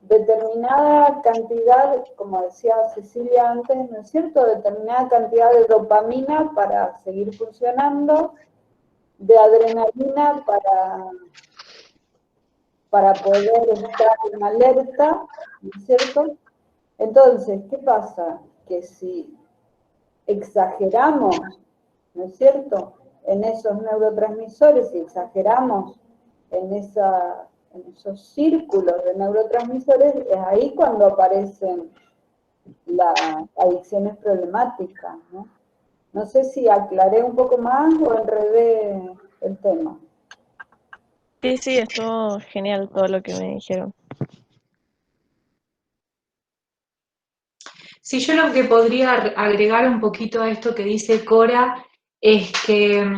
determinada cantidad, como decía Cecilia antes, ¿no es cierto?, determinada cantidad de dopamina para seguir funcionando, de adrenalina para poder estar en alerta, ¿no es cierto? Entonces, ¿qué pasa? Que si exageramos, ¿no es cierto?, en esos neurotransmisores, si exageramos en esos círculos de neurotransmisores, es ahí cuando aparecen las adicciones problemáticas, ¿no? No sé si aclaré un poco más o enredé el tema. Sí, sí, estuvo genial todo lo que me dijeron. Sí, yo lo que podría agregar un poquito a esto que dice Cora es que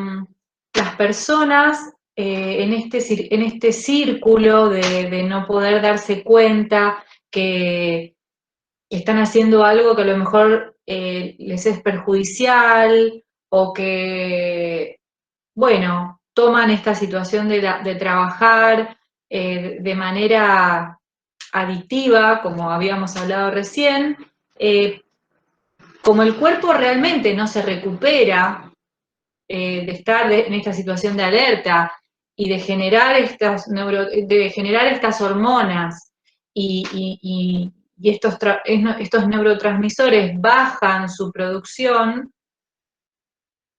las personas en este círculo de no poder darse cuenta que están haciendo algo que a lo mejor les es perjudicial o que, bueno, toman esta situación de trabajar de manera adictiva, como habíamos hablado recién, como el cuerpo realmente no se recupera de estar en esta situación de alerta y de generar estas hormonas y estos neurotransmisores bajan su producción,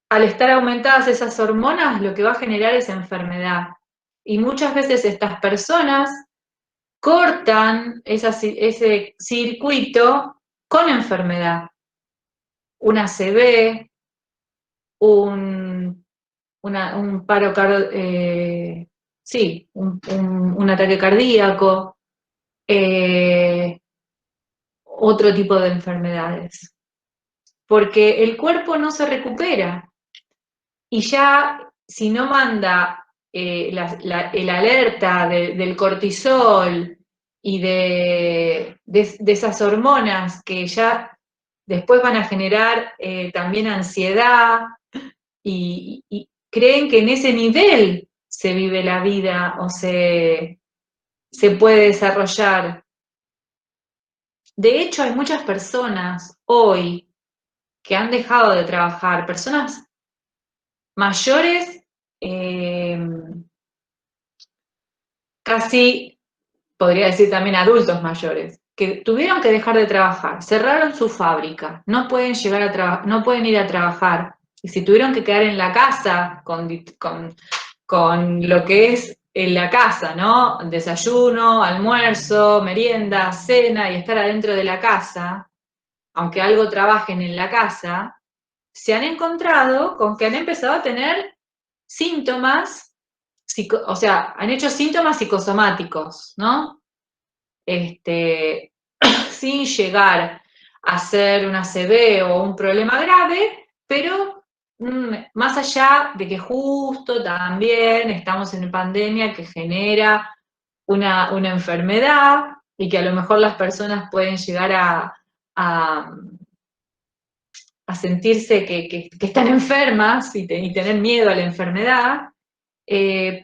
al estar aumentadas esas hormonas, lo que va a generar es enfermedad. Y muchas veces estas personas cortan ese circuito con enfermedad. Una ACV, un paro un ataque cardíaco, otro tipo de enfermedades. Porque el cuerpo no se recupera. Y ya, si no manda el alerta del cortisol y de esas hormonas que ya después van a generar también ansiedad y creen que en ese nivel se vive la vida o se puede desarrollar. De hecho, hay muchas personas hoy que han dejado de trabajar, personas mayores, casi, podría decir también adultos mayores, que tuvieron que dejar de trabajar, cerraron su fábrica, no pueden no pueden ir a trabajar, y si tuvieron que quedar en la casa con lo que es en la casa, ¿no? Desayuno, almuerzo, merienda, cena y estar adentro de la casa, aunque algo trabajen en la casa, se han encontrado con que han empezado a tener síntomas, o sea, han hecho síntomas psicosomáticos, ¿no? Sin llegar a ser una ACV o un problema grave, pero más allá de que justo también estamos en pandemia que genera una enfermedad y que a lo mejor las personas pueden llegar a sentirse que están enfermas y tener miedo a la enfermedad,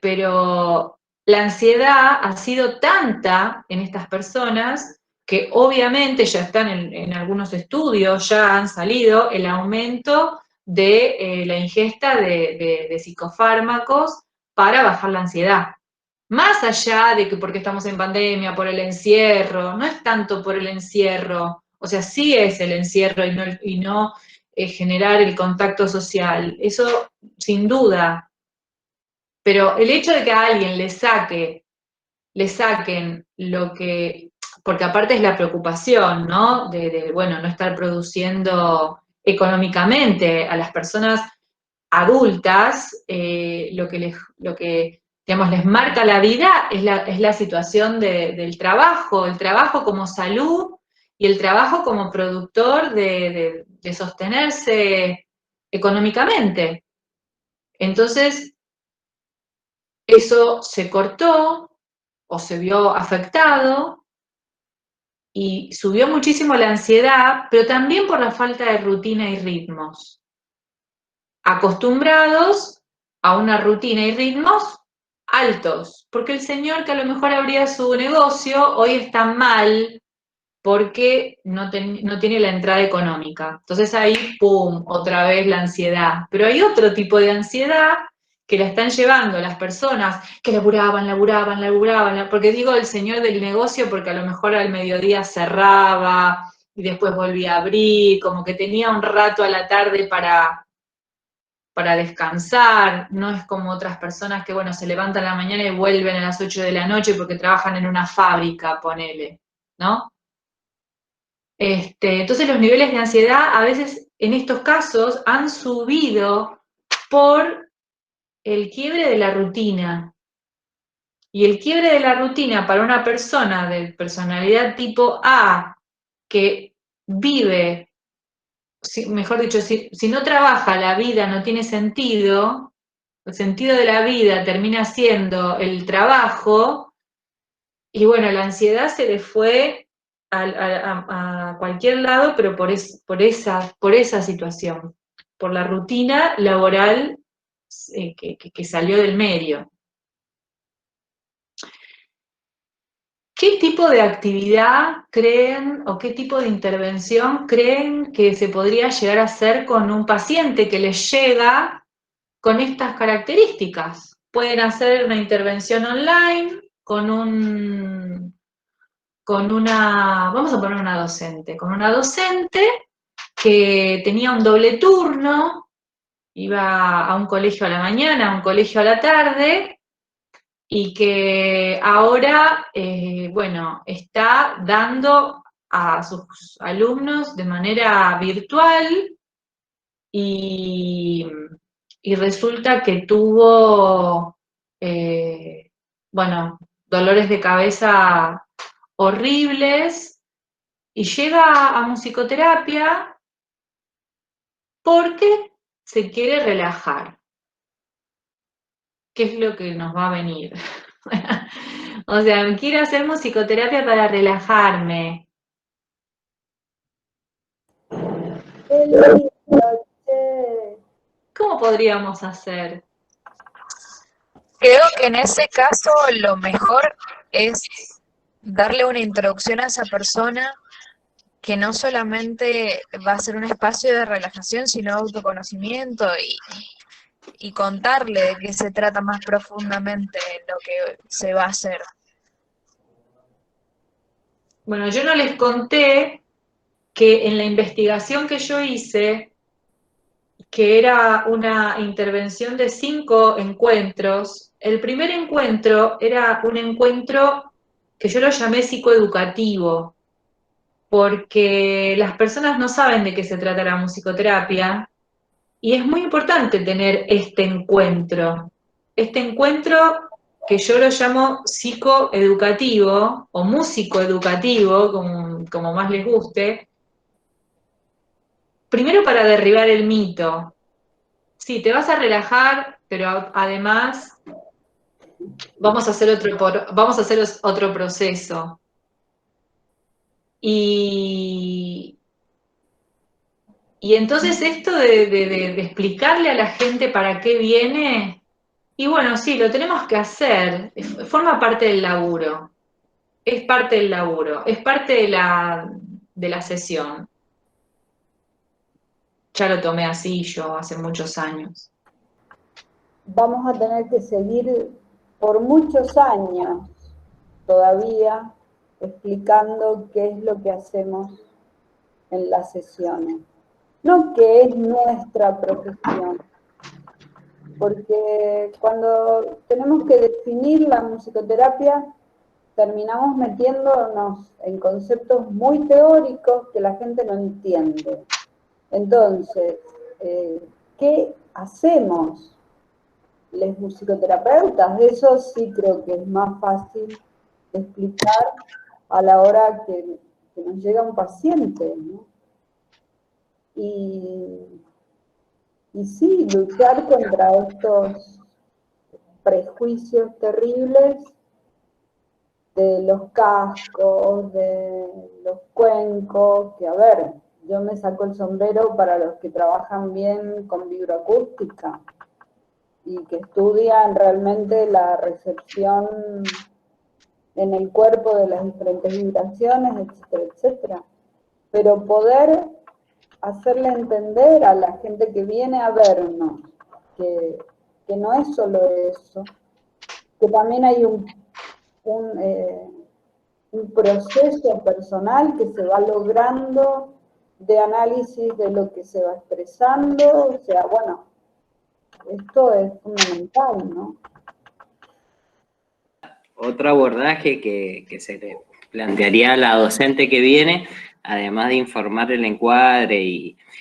pero la ansiedad ha sido tanta en estas personas que obviamente ya están en algunos estudios, ya han salido el aumento de la ingesta de psicofármacos para bajar la ansiedad. Más allá de que porque estamos en pandemia, por el encierro, no es tanto por el encierro, o sea, sí es el encierro y no generar el contacto social, eso sin duda, pero el hecho de que a alguien le saquen lo que, porque aparte es la preocupación, ¿no? Bueno, no estar produciendo económicamente a las personas adultas, lo que digamos, les marca la vida es la situación del trabajo, el trabajo como salud y el trabajo como productor de sostenerse económicamente. Entonces, eso se cortó o se vio afectado y subió muchísimo la ansiedad, pero también por la falta de rutina y ritmos. Acostumbrados a una rutina y ritmos altos, porque el señor que a lo mejor abría su negocio hoy está mal porque no tiene la entrada económica. Entonces ahí, ¡pum!, otra vez la ansiedad. Pero hay otro tipo de ansiedad que la están llevando las personas que laburaban, porque digo el señor del negocio porque a lo mejor al mediodía cerraba y después volvía a abrir, como que tenía un rato a la tarde para descansar, no es como otras personas que, bueno, se levantan a la mañana y vuelven a las 8 de la noche porque trabajan en una fábrica, ponele, ¿no? Entonces los niveles de ansiedad a veces en estos casos han subido por el quiebre de la rutina. Y el quiebre de la rutina para una persona de personalidad tipo A que vive, mejor dicho, si no trabaja, la vida no tiene sentido, el sentido de la vida termina siendo el trabajo, y bueno, la ansiedad se le fue a cualquier lado, pero por esa situación, por la rutina laboral que salió del medio. ¿Qué tipo de actividad creen o qué tipo de intervención creen que se podría llegar a hacer con un paciente que les llega con estas características? Pueden hacer una intervención online vamos a poner con una docente que tenía un doble turno, iba a un colegio a la mañana, a un colegio a la tarde, y que ahora, bueno, está dando a sus alumnos de manera virtual y resulta que tuvo, bueno, dolores de cabeza horribles y llega a musicoterapia porque se quiere relajar. ¿Qué es lo que nos va a venir? O sea, quiero hacer musicoterapia para relajarme. Qué lindo, che. ¿Cómo podríamos hacer? Creo que en ese caso lo mejor es darle una introducción a esa persona que no solamente va a ser un espacio de relajación, sino autoconocimiento y contarle de qué se trata más profundamente lo que se va a hacer. Bueno, yo no les conté que en la investigación que yo hice, que era una intervención de 5 encuentros, el primer encuentro era un encuentro que yo lo llamé psicoeducativo, porque las personas no saben de qué se trata la musicoterapia, y es muy importante tener este encuentro que yo lo llamo psicoeducativo o músico-educativo, como más les guste, primero para derribar el mito, sí, te vas a relajar, pero además vamos a hacer otro proceso. Y entonces esto de explicarle a la gente para qué viene, y bueno, sí, lo tenemos que hacer, forma parte del laburo, es parte del laburo, es parte de la sesión. Ya lo tomé así yo hace muchos años. Vamos a tener que seguir por muchos años todavía explicando qué es lo que hacemos en las sesiones. No que es nuestra profesión, porque cuando tenemos que definir la musicoterapia, terminamos metiéndonos en conceptos muy teóricos que la gente no entiende. Entonces, ¿qué hacemos los musicoterapeutas? Eso sí creo que es más fácil de explicar a la hora que nos llega un paciente, ¿no? Y sí, luchar contra estos prejuicios terribles de los cascos, de los cuencos, que a ver, yo me saco el sombrero para los que trabajan bien con vibroacústica y que estudian realmente la recepción en el cuerpo de las diferentes vibraciones, etcétera, etcétera. Pero poder hacerle entender a la gente que viene a vernos que no es solo eso, que también hay un proceso personal que se va logrando de análisis de lo que se va expresando, o sea, bueno, esto es fundamental, ¿no? Otro abordaje que se le plantearía a la docente que viene, además de informar el encuadre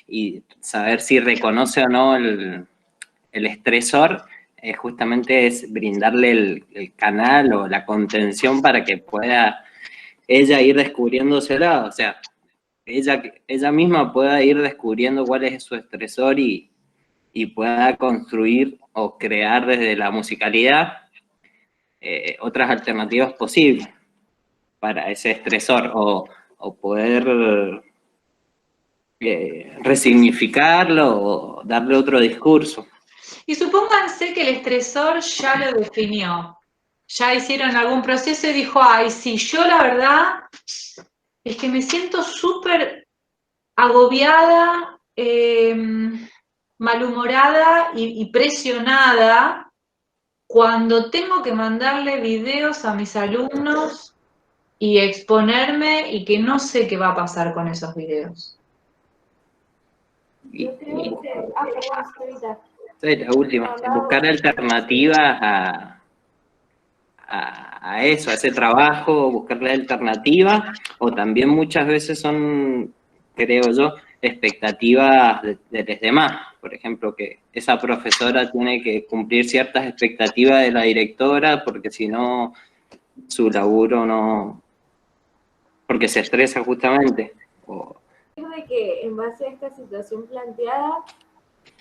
y saber si reconoce o no el estresor, justamente es brindarle el canal o la contención para que pueda ella ir descubriéndosela, o sea, ella misma pueda ir descubriendo cuál es su estresor y pueda construir o crear desde la musicalidad otras alternativas posibles para ese estresor o poder resignificarlo o darle otro discurso. Y supónganse que el estresor ya lo definió, ya hicieron algún proceso y dijo, ay, sí, yo la verdad es que me siento súper agobiada, malhumorada y presionada cuando tengo que mandarle videos a mis alumnos y exponerme y que no sé qué va a pasar con esos videos. Yo creo que... perdón, la última, buscar alternativas a eso, a ese trabajo, buscarle alternativas, o también muchas veces son, creo yo, expectativas de los demás. Por ejemplo, que esa profesora tiene que cumplir ciertas expectativas de la directora, porque si no, su laburo no... porque se estresa justamente. De que en base a esta situación planteada,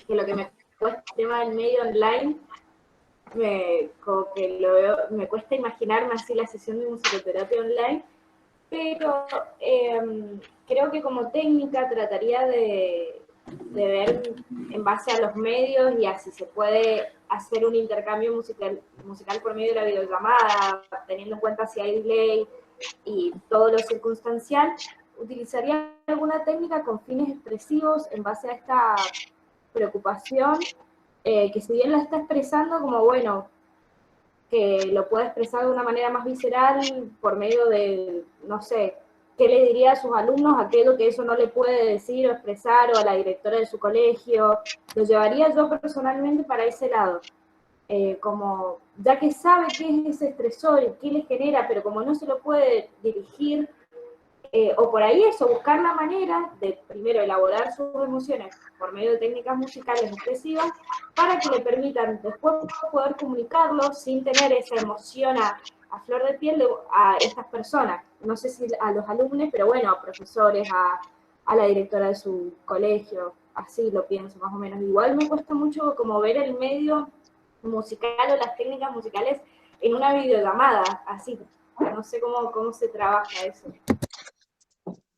que lo que me cuesta el tema del medio online, como que lo veo, me cuesta imaginarme así la sesión de musicoterapia online, pero creo que como técnica trataría de ver en base a los medios y a si se puede hacer un intercambio musical por medio de la videollamada, teniendo en cuenta si hay delay y todo lo circunstancial. Utilizaría alguna técnica con fines expresivos en base a esta preocupación, que si bien la está expresando como, bueno, que lo pueda expresar de una manera más visceral por medio de, no sé, qué le diría a sus alumnos, aquello que eso no le puede decir o expresar, o a la directora de su colegio. Lo llevaría yo personalmente para ese lado. Como, ya que sabe qué es ese estresor y qué le genera, pero como no se lo puede dirigir, o por ahí eso, buscar la manera de primero elaborar sus emociones por medio de técnicas musicales expresivas para que le permitan después poder comunicarlo sin tener esa emoción a flor de piel a estas personas. No sé si a los alumnos, pero bueno, a profesores, a la directora de su colegio, así lo pienso más o menos. Igual me cuesta mucho como ver el medio musical o las técnicas musicales en una videollamada, así. No sé cómo se trabaja eso.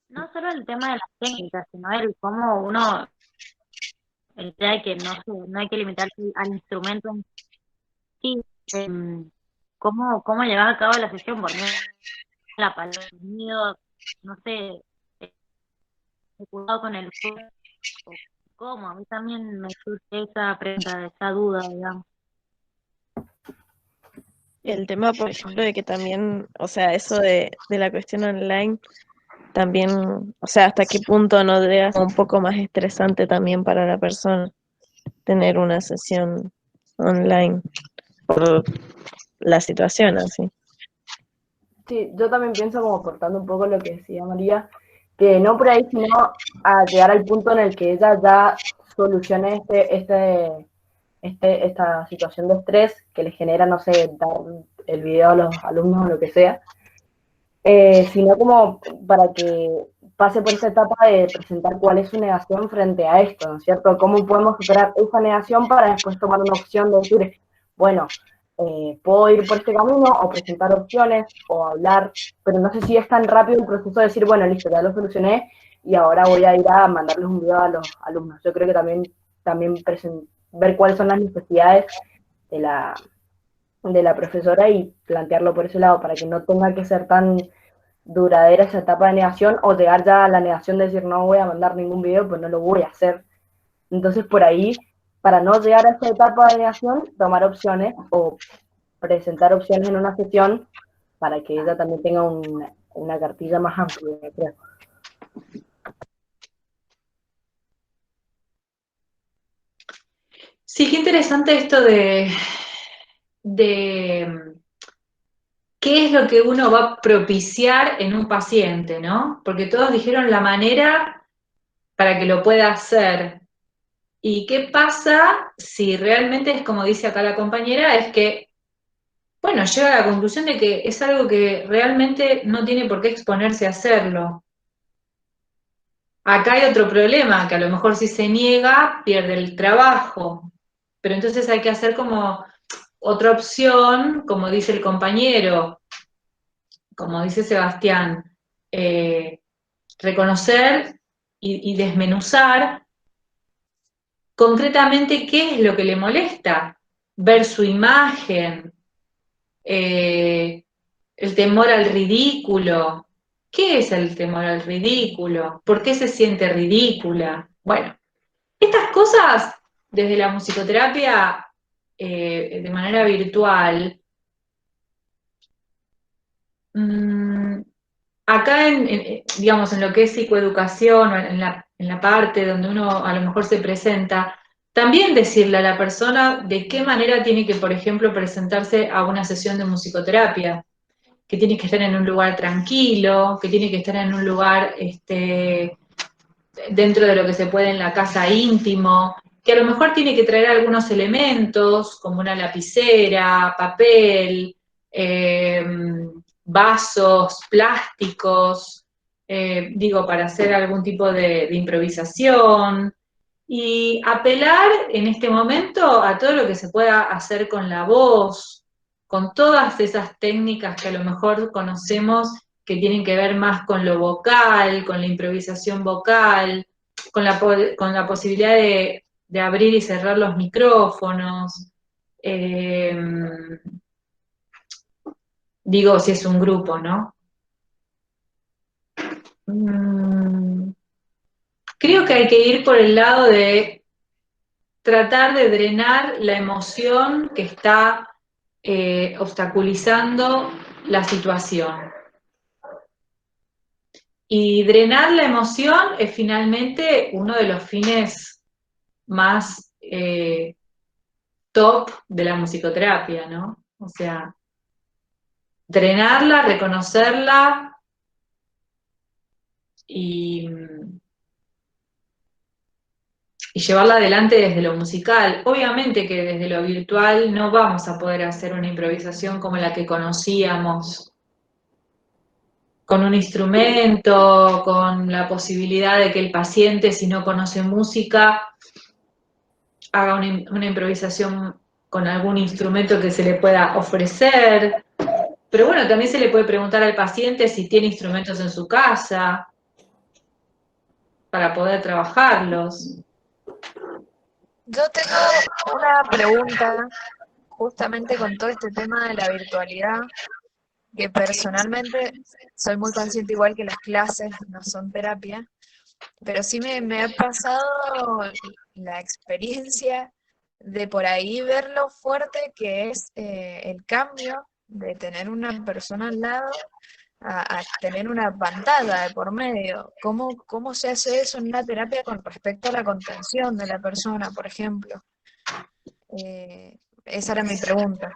No solo el tema de las técnicas, sino el cómo uno, el tema de que no hay que limitarse al instrumento en sí, cómo llevar a cabo la sesión, por ejemplo, la palabra, el sonido, no sé, cuidado con el fuego, cómo, a mí también me surge esa pregunta, esa duda, digamos. El tema, por ejemplo, de que también, o sea, eso de la cuestión online, también, o sea, hasta qué punto no debe ser un poco más estresante también para la persona tener una sesión online por la situación así. Sí, yo también pienso, como cortando un poco lo que decía María, que no por ahí, sino a llegar al punto en el que ella ya solucione esta situación de estrés que le genera, no sé, dar el video a los alumnos o lo que sea, sino como para que pase por esta etapa de presentar cuál es su negación frente a esto, ¿no es cierto? ¿Cómo podemos superar esa negación para después tomar una opción de decir, bueno, puedo ir por este camino o presentar opciones o hablar, pero no sé si es tan rápido el proceso de decir, bueno, listo, ya lo solucioné y ahora voy a ir a mandarles un video a los alumnos. Yo creo que también ver cuáles son las necesidades de la profesora y plantearlo por ese lado para que no tenga que ser tan duradera esa etapa de negación o llegar ya a la negación de decir no voy a mandar ningún video, pues no lo voy a hacer. Entonces por ahí, para no llegar a esa etapa de negación, tomar opciones o presentar opciones en una sesión para que ella también tenga una cartilla más amplia, creo. Sí, qué interesante esto de qué es lo que uno va a propiciar en un paciente, ¿no? Porque todos dijeron la manera para que lo pueda hacer. ¿Y qué pasa si realmente es como dice acá la compañera, es que, bueno, llega a la conclusión de que es algo que realmente no tiene por qué exponerse a hacerlo? Acá hay otro problema, que a lo mejor si se niega, pierde el trabajo. Pero entonces hay que hacer como otra opción, como dice el compañero, como dice Sebastián, reconocer y desmenuzar concretamente qué es lo que le molesta, ver su imagen, el temor al ridículo. ¿Qué es el temor al ridículo? ¿Por qué se siente ridícula? Bueno, estas cosas desde la musicoterapia de manera virtual, acá digamos, en lo que es psicoeducación, en la parte donde uno a lo mejor se presenta, también decirle a la persona de qué manera tiene que, por ejemplo, presentarse a una sesión de musicoterapia, que tiene que estar en un lugar tranquilo, que tiene que estar en un lugar dentro de lo que se puede en la casa íntimo, que a lo mejor tiene que traer algunos elementos, como una lapicera, papel, vasos, plásticos, digo, para hacer algún tipo de improvisación, y apelar en este momento a todo lo que se pueda hacer con la voz, con todas esas técnicas que a lo mejor conocemos que tienen que ver más con lo vocal, con la improvisación vocal, con la posibilidad de abrir y cerrar los micrófonos. Digo, si es un grupo, ¿no? Creo que hay que ir por el lado de tratar de drenar la emoción que está obstaculizando la situación. Y drenar la emoción es finalmente uno de los fines más top de la musicoterapia, ¿no? O sea, drenarla, reconocerla y llevarla adelante desde lo musical. Obviamente que desde lo virtual no vamos a poder hacer una improvisación como la que conocíamos con un instrumento, con la posibilidad de que el paciente, si no conoce música, haga una improvisación con algún instrumento que se le pueda ofrecer. Pero bueno, también se le puede preguntar al paciente si tiene instrumentos en su casa para poder trabajarlos. Yo tengo una pregunta justamente con todo este tema de la virtualidad, que personalmente soy muy consciente igual que las clases no son terapia, pero sí me ha pasado la experiencia de por ahí ver lo fuerte que es el cambio de tener una persona al lado a tener una pantalla de por medio. ¿Cómo se hace eso en una terapia con respecto a la contención de la persona, por ejemplo? Esa era mi pregunta.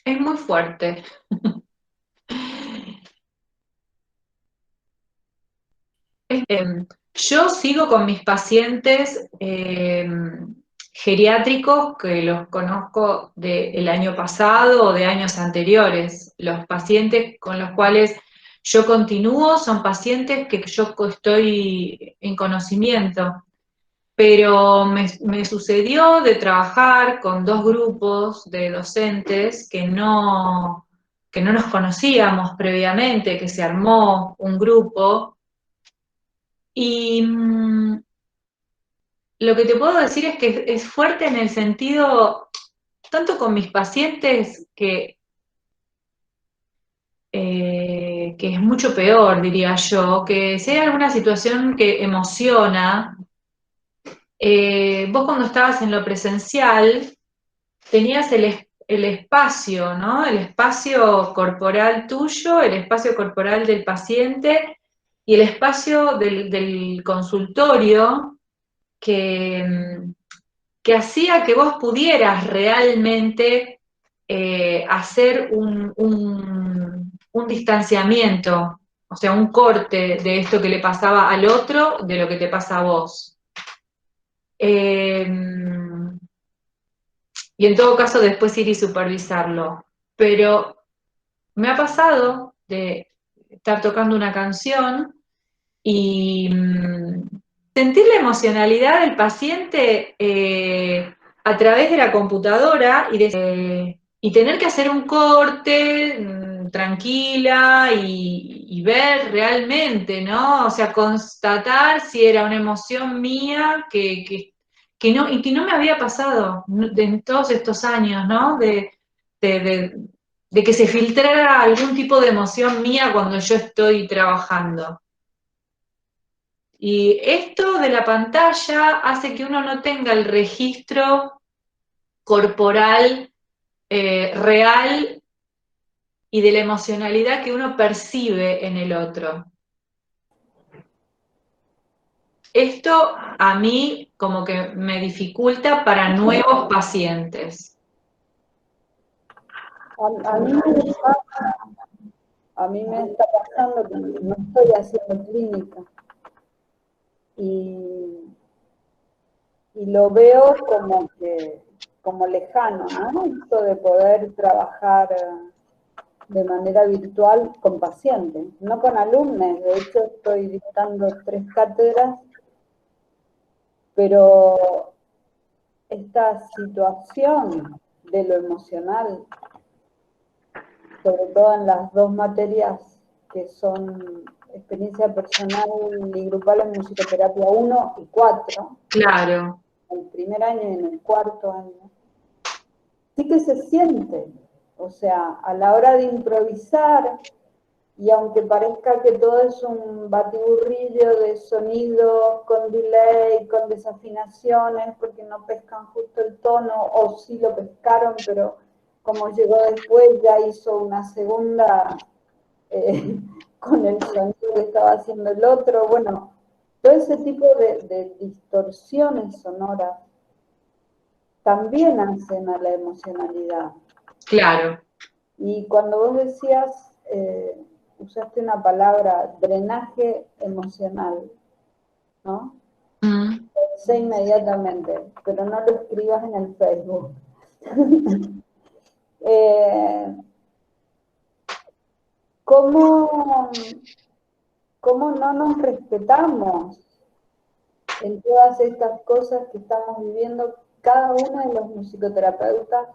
Es muy fuerte. Yo sigo con mis pacientes geriátricos que los conozco del año pasado o de años anteriores. Los pacientes con los cuales yo continúo son pacientes que yo estoy en conocimiento, pero me sucedió de trabajar con dos grupos de docentes que no nos conocíamos previamente, que se armó un grupo. Y lo que te puedo decir es que es fuerte en el sentido, tanto con mis pacientes, que es mucho peor, diría yo, que si hay alguna situación que emociona, vos cuando estabas en lo presencial tenías el espacio, ¿no? El espacio corporal tuyo, el espacio corporal del paciente y el espacio del consultorio que hacía que vos pudieras realmente hacer un distanciamiento, o sea, un corte de esto que le pasaba al otro, de lo que te pasa a vos. Y en todo caso después ir y supervisarlo. Pero me ha pasado de estar tocando una canción y sentir la emocionalidad del paciente a través de la computadora y tener que hacer un corte tranquila y ver realmente, ¿no? O sea, constatar si era una emoción mía y que no me había pasado en todos estos años, ¿no? De que se filtrara algún tipo de emoción mía cuando yo estoy trabajando. Y esto de la pantalla hace que uno no tenga el registro corporal real y de la emocionalidad que uno percibe en el otro. Esto a mí como que me dificulta para nuevos pacientes. A mí me está pasando que no estoy haciendo clínica. Y lo veo como lejano, ¿no? Esto de poder trabajar de manera virtual con pacientes, no con alumnos. De hecho, estoy dictando 3 cátedras, pero esta situación de lo emocional, sobre todo en las 2 materias que son experiencia personal y grupal en musicoterapia 1 y 4. Claro. En el primer año y en el cuarto año. Sí que se siente, o sea, a la hora de improvisar, y aunque parezca que todo es un batiburrillo de sonidos con delay, con desafinaciones, porque no pescan justo el tono, o sí lo pescaron, pero como llegó después ya hizo una segunda con el sonido que estaba haciendo el otro. Bueno, todo ese tipo de distorsiones sonoras también hacen a la emocionalidad. Claro. Y cuando vos decías, usaste una palabra, drenaje emocional, ¿no? Pensé inmediatamente, pero no lo escribas en el Facebook. ¿cómo no nos respetamos en todas estas cosas que estamos viviendo cada uno de los musicoterapeutas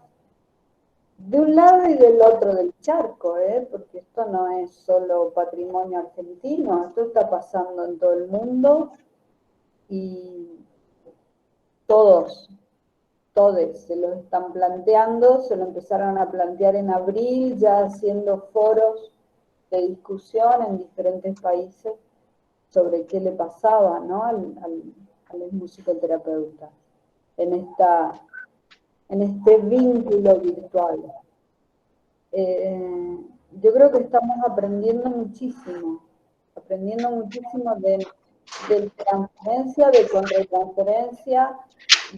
de un lado y del otro del charco, porque esto no es solo patrimonio argentino, esto está pasando en todo el mundo y todos se lo están planteando, se lo empezaron a plantear en abril, ya haciendo foros de discusión en diferentes países sobre qué le pasaba, ¿no? a los musicoterapeutas en este vínculo virtual. Yo creo que estamos aprendiendo muchísimo de transferencia, de contratransferencia,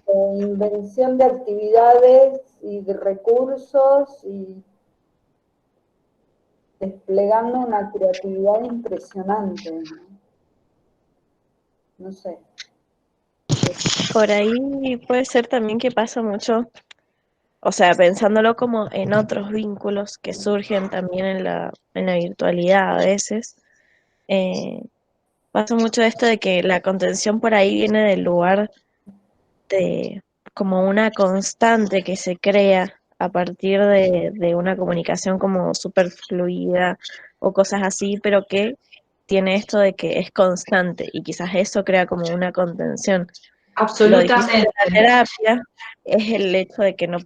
de invención de actividades y de recursos y desplegando una creatividad impresionante, no sé. Por ahí puede ser también que pasa mucho, o sea, pensándolo como en otros vínculos que surgen también en la virtualidad a veces, pasa mucho esto de que la contención por ahí viene del lugar de como una constante que se crea a partir de una comunicación como súper fluida o cosas así, pero que tiene esto de que es constante y quizás eso crea como una contención. Lo difícil de la terapia es el hecho de que no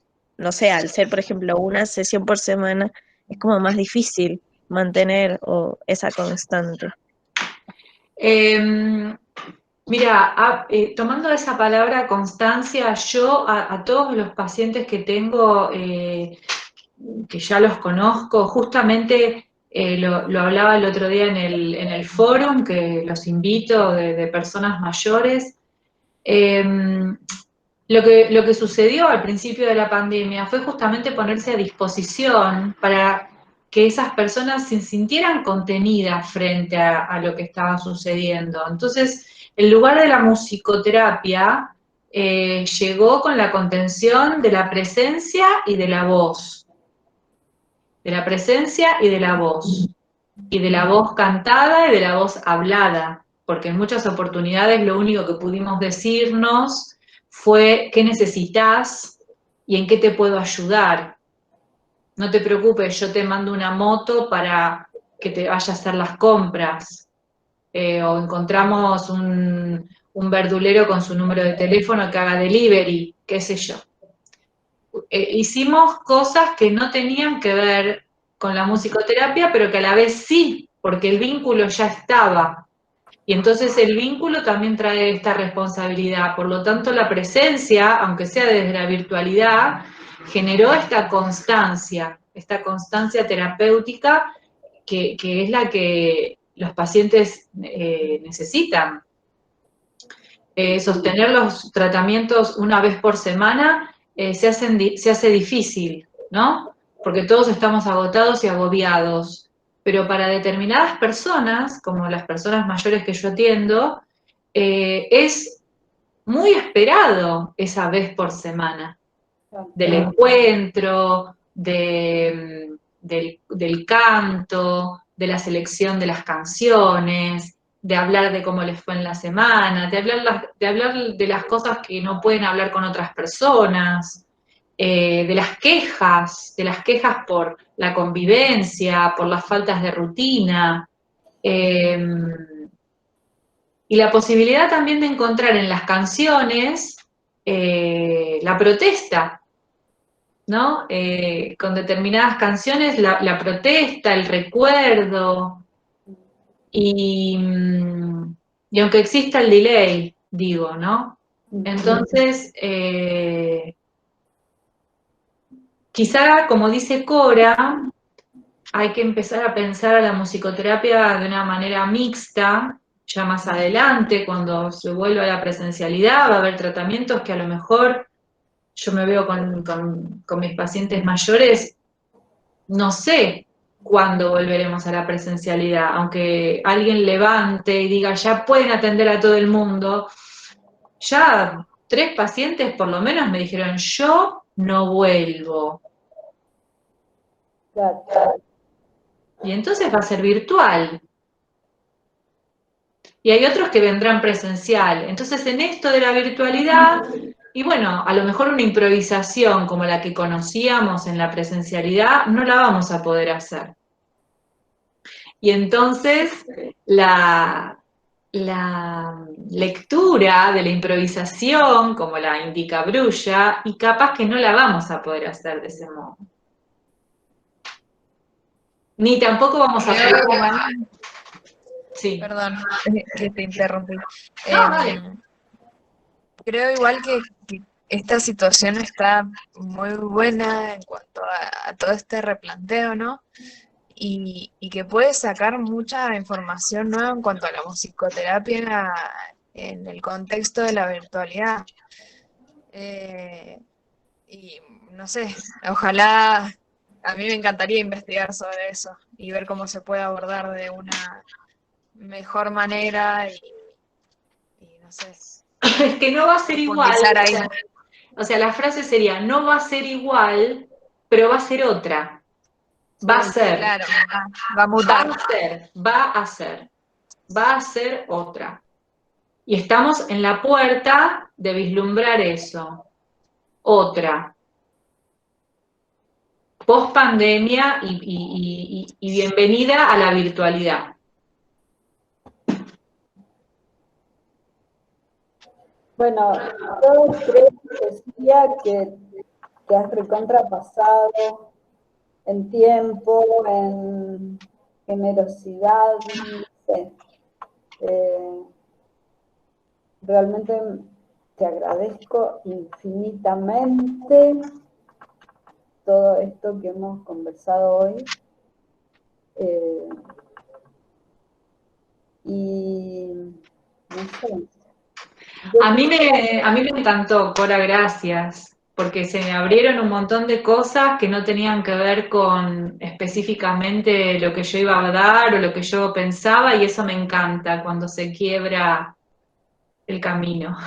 sé, al ser, por ejemplo, una sesión por semana, es como más difícil mantener esa constante. Mira, tomando esa palabra constancia, yo a todos los pacientes que tengo, que ya los conozco, justamente lo hablaba el otro día en el fórum, que los invito, de personas mayores. Lo que sucedió al principio de la pandemia fue justamente ponerse a disposición para que esas personas se sintieran contenidas frente a lo que estaba sucediendo. Entonces, el lugar de la musicoterapia llegó con la contención de la presencia y de la voz. De la presencia y de la voz. Y de la voz cantada y de la voz hablada. Porque en muchas oportunidades lo único que pudimos decirnos fue qué necesitas y en qué te puedo ayudar. No te preocupes, yo te mando una moto para que te vaya a hacer las compras. O encontramos un verdulero con su número de teléfono que haga delivery, qué sé yo. Hicimos cosas que no tenían que ver con la musicoterapia, pero que a la vez sí, porque el vínculo ya estaba. Y entonces el vínculo también trae esta responsabilidad. Por lo tanto, la presencia, aunque sea desde la virtualidad, generó esta constancia terapéutica que es la que los pacientes necesitan. Sostener los tratamientos una vez por semana se hace difícil, ¿no? Porque todos estamos agotados y agobiados. Pero para determinadas personas, como las personas mayores que yo atiendo, es muy esperado esa vez por semana, del encuentro, del canto, de la selección de las canciones, de hablar de cómo les fue en la semana, de hablar de las cosas que no pueden hablar con otras personas, de las quejas por la convivencia, por las faltas de rutina, y la posibilidad también de encontrar en las canciones la protesta, ¿no? Con determinadas canciones la protesta, el recuerdo, y aunque exista el delay, digo, ¿no? Entonces, quizá, como dice Cora, hay que empezar a pensar a la musicoterapia de una manera mixta, ya más adelante, cuando se vuelva a la presencialidad, va a haber tratamientos que a lo mejor yo me veo con mis pacientes mayores, no sé cuándo volveremos a la presencialidad, aunque alguien levante y diga, ya pueden atender a todo el mundo, ya 3 pacientes por lo menos me dijeron, yo no vuelvo. Claro. Y entonces va a ser virtual. Y hay otros que vendrán presencial. Entonces, en esto de la virtualidad, y bueno, a lo mejor una improvisación como la que conocíamos en la presencialidad, no la vamos a poder hacer. Y entonces, la lectura de la improvisación, como la indica Brulla, y capaz que no la vamos a poder hacer de ese modo. Ni tampoco vamos a poder... Sí. Perdón que te interrumpí. No, vale. Creo igual que esta situación está muy buena en cuanto a todo este replanteo, ¿no? Y que puede sacar mucha información nueva en cuanto a la musicoterapia en el contexto de la virtualidad. Y no sé, ojalá, a mí me encantaría investigar sobre eso y ver cómo se puede abordar de una mejor manera y no sé. Es que no va a ser igual. Ahí. O sea, la frase sería, no va a ser igual, pero va a ser otra. Va a ser. Claro, va a mutar. Va a ser otra. Y estamos en la puerta de vislumbrar eso. Otra. Post pandemia y bienvenida a la virtualidad. Bueno, yo creo que decía que has recontrapasado en tiempo, en generosidad, no sé. Realmente te agradezco infinitamente todo esto que hemos conversado hoy. Y no sé. A mí me encantó, Cora, gracias, porque se me abrieron un montón de cosas que no tenían que ver con específicamente lo que yo iba a dar o lo que yo pensaba, y eso me encanta cuando se quiebra el camino.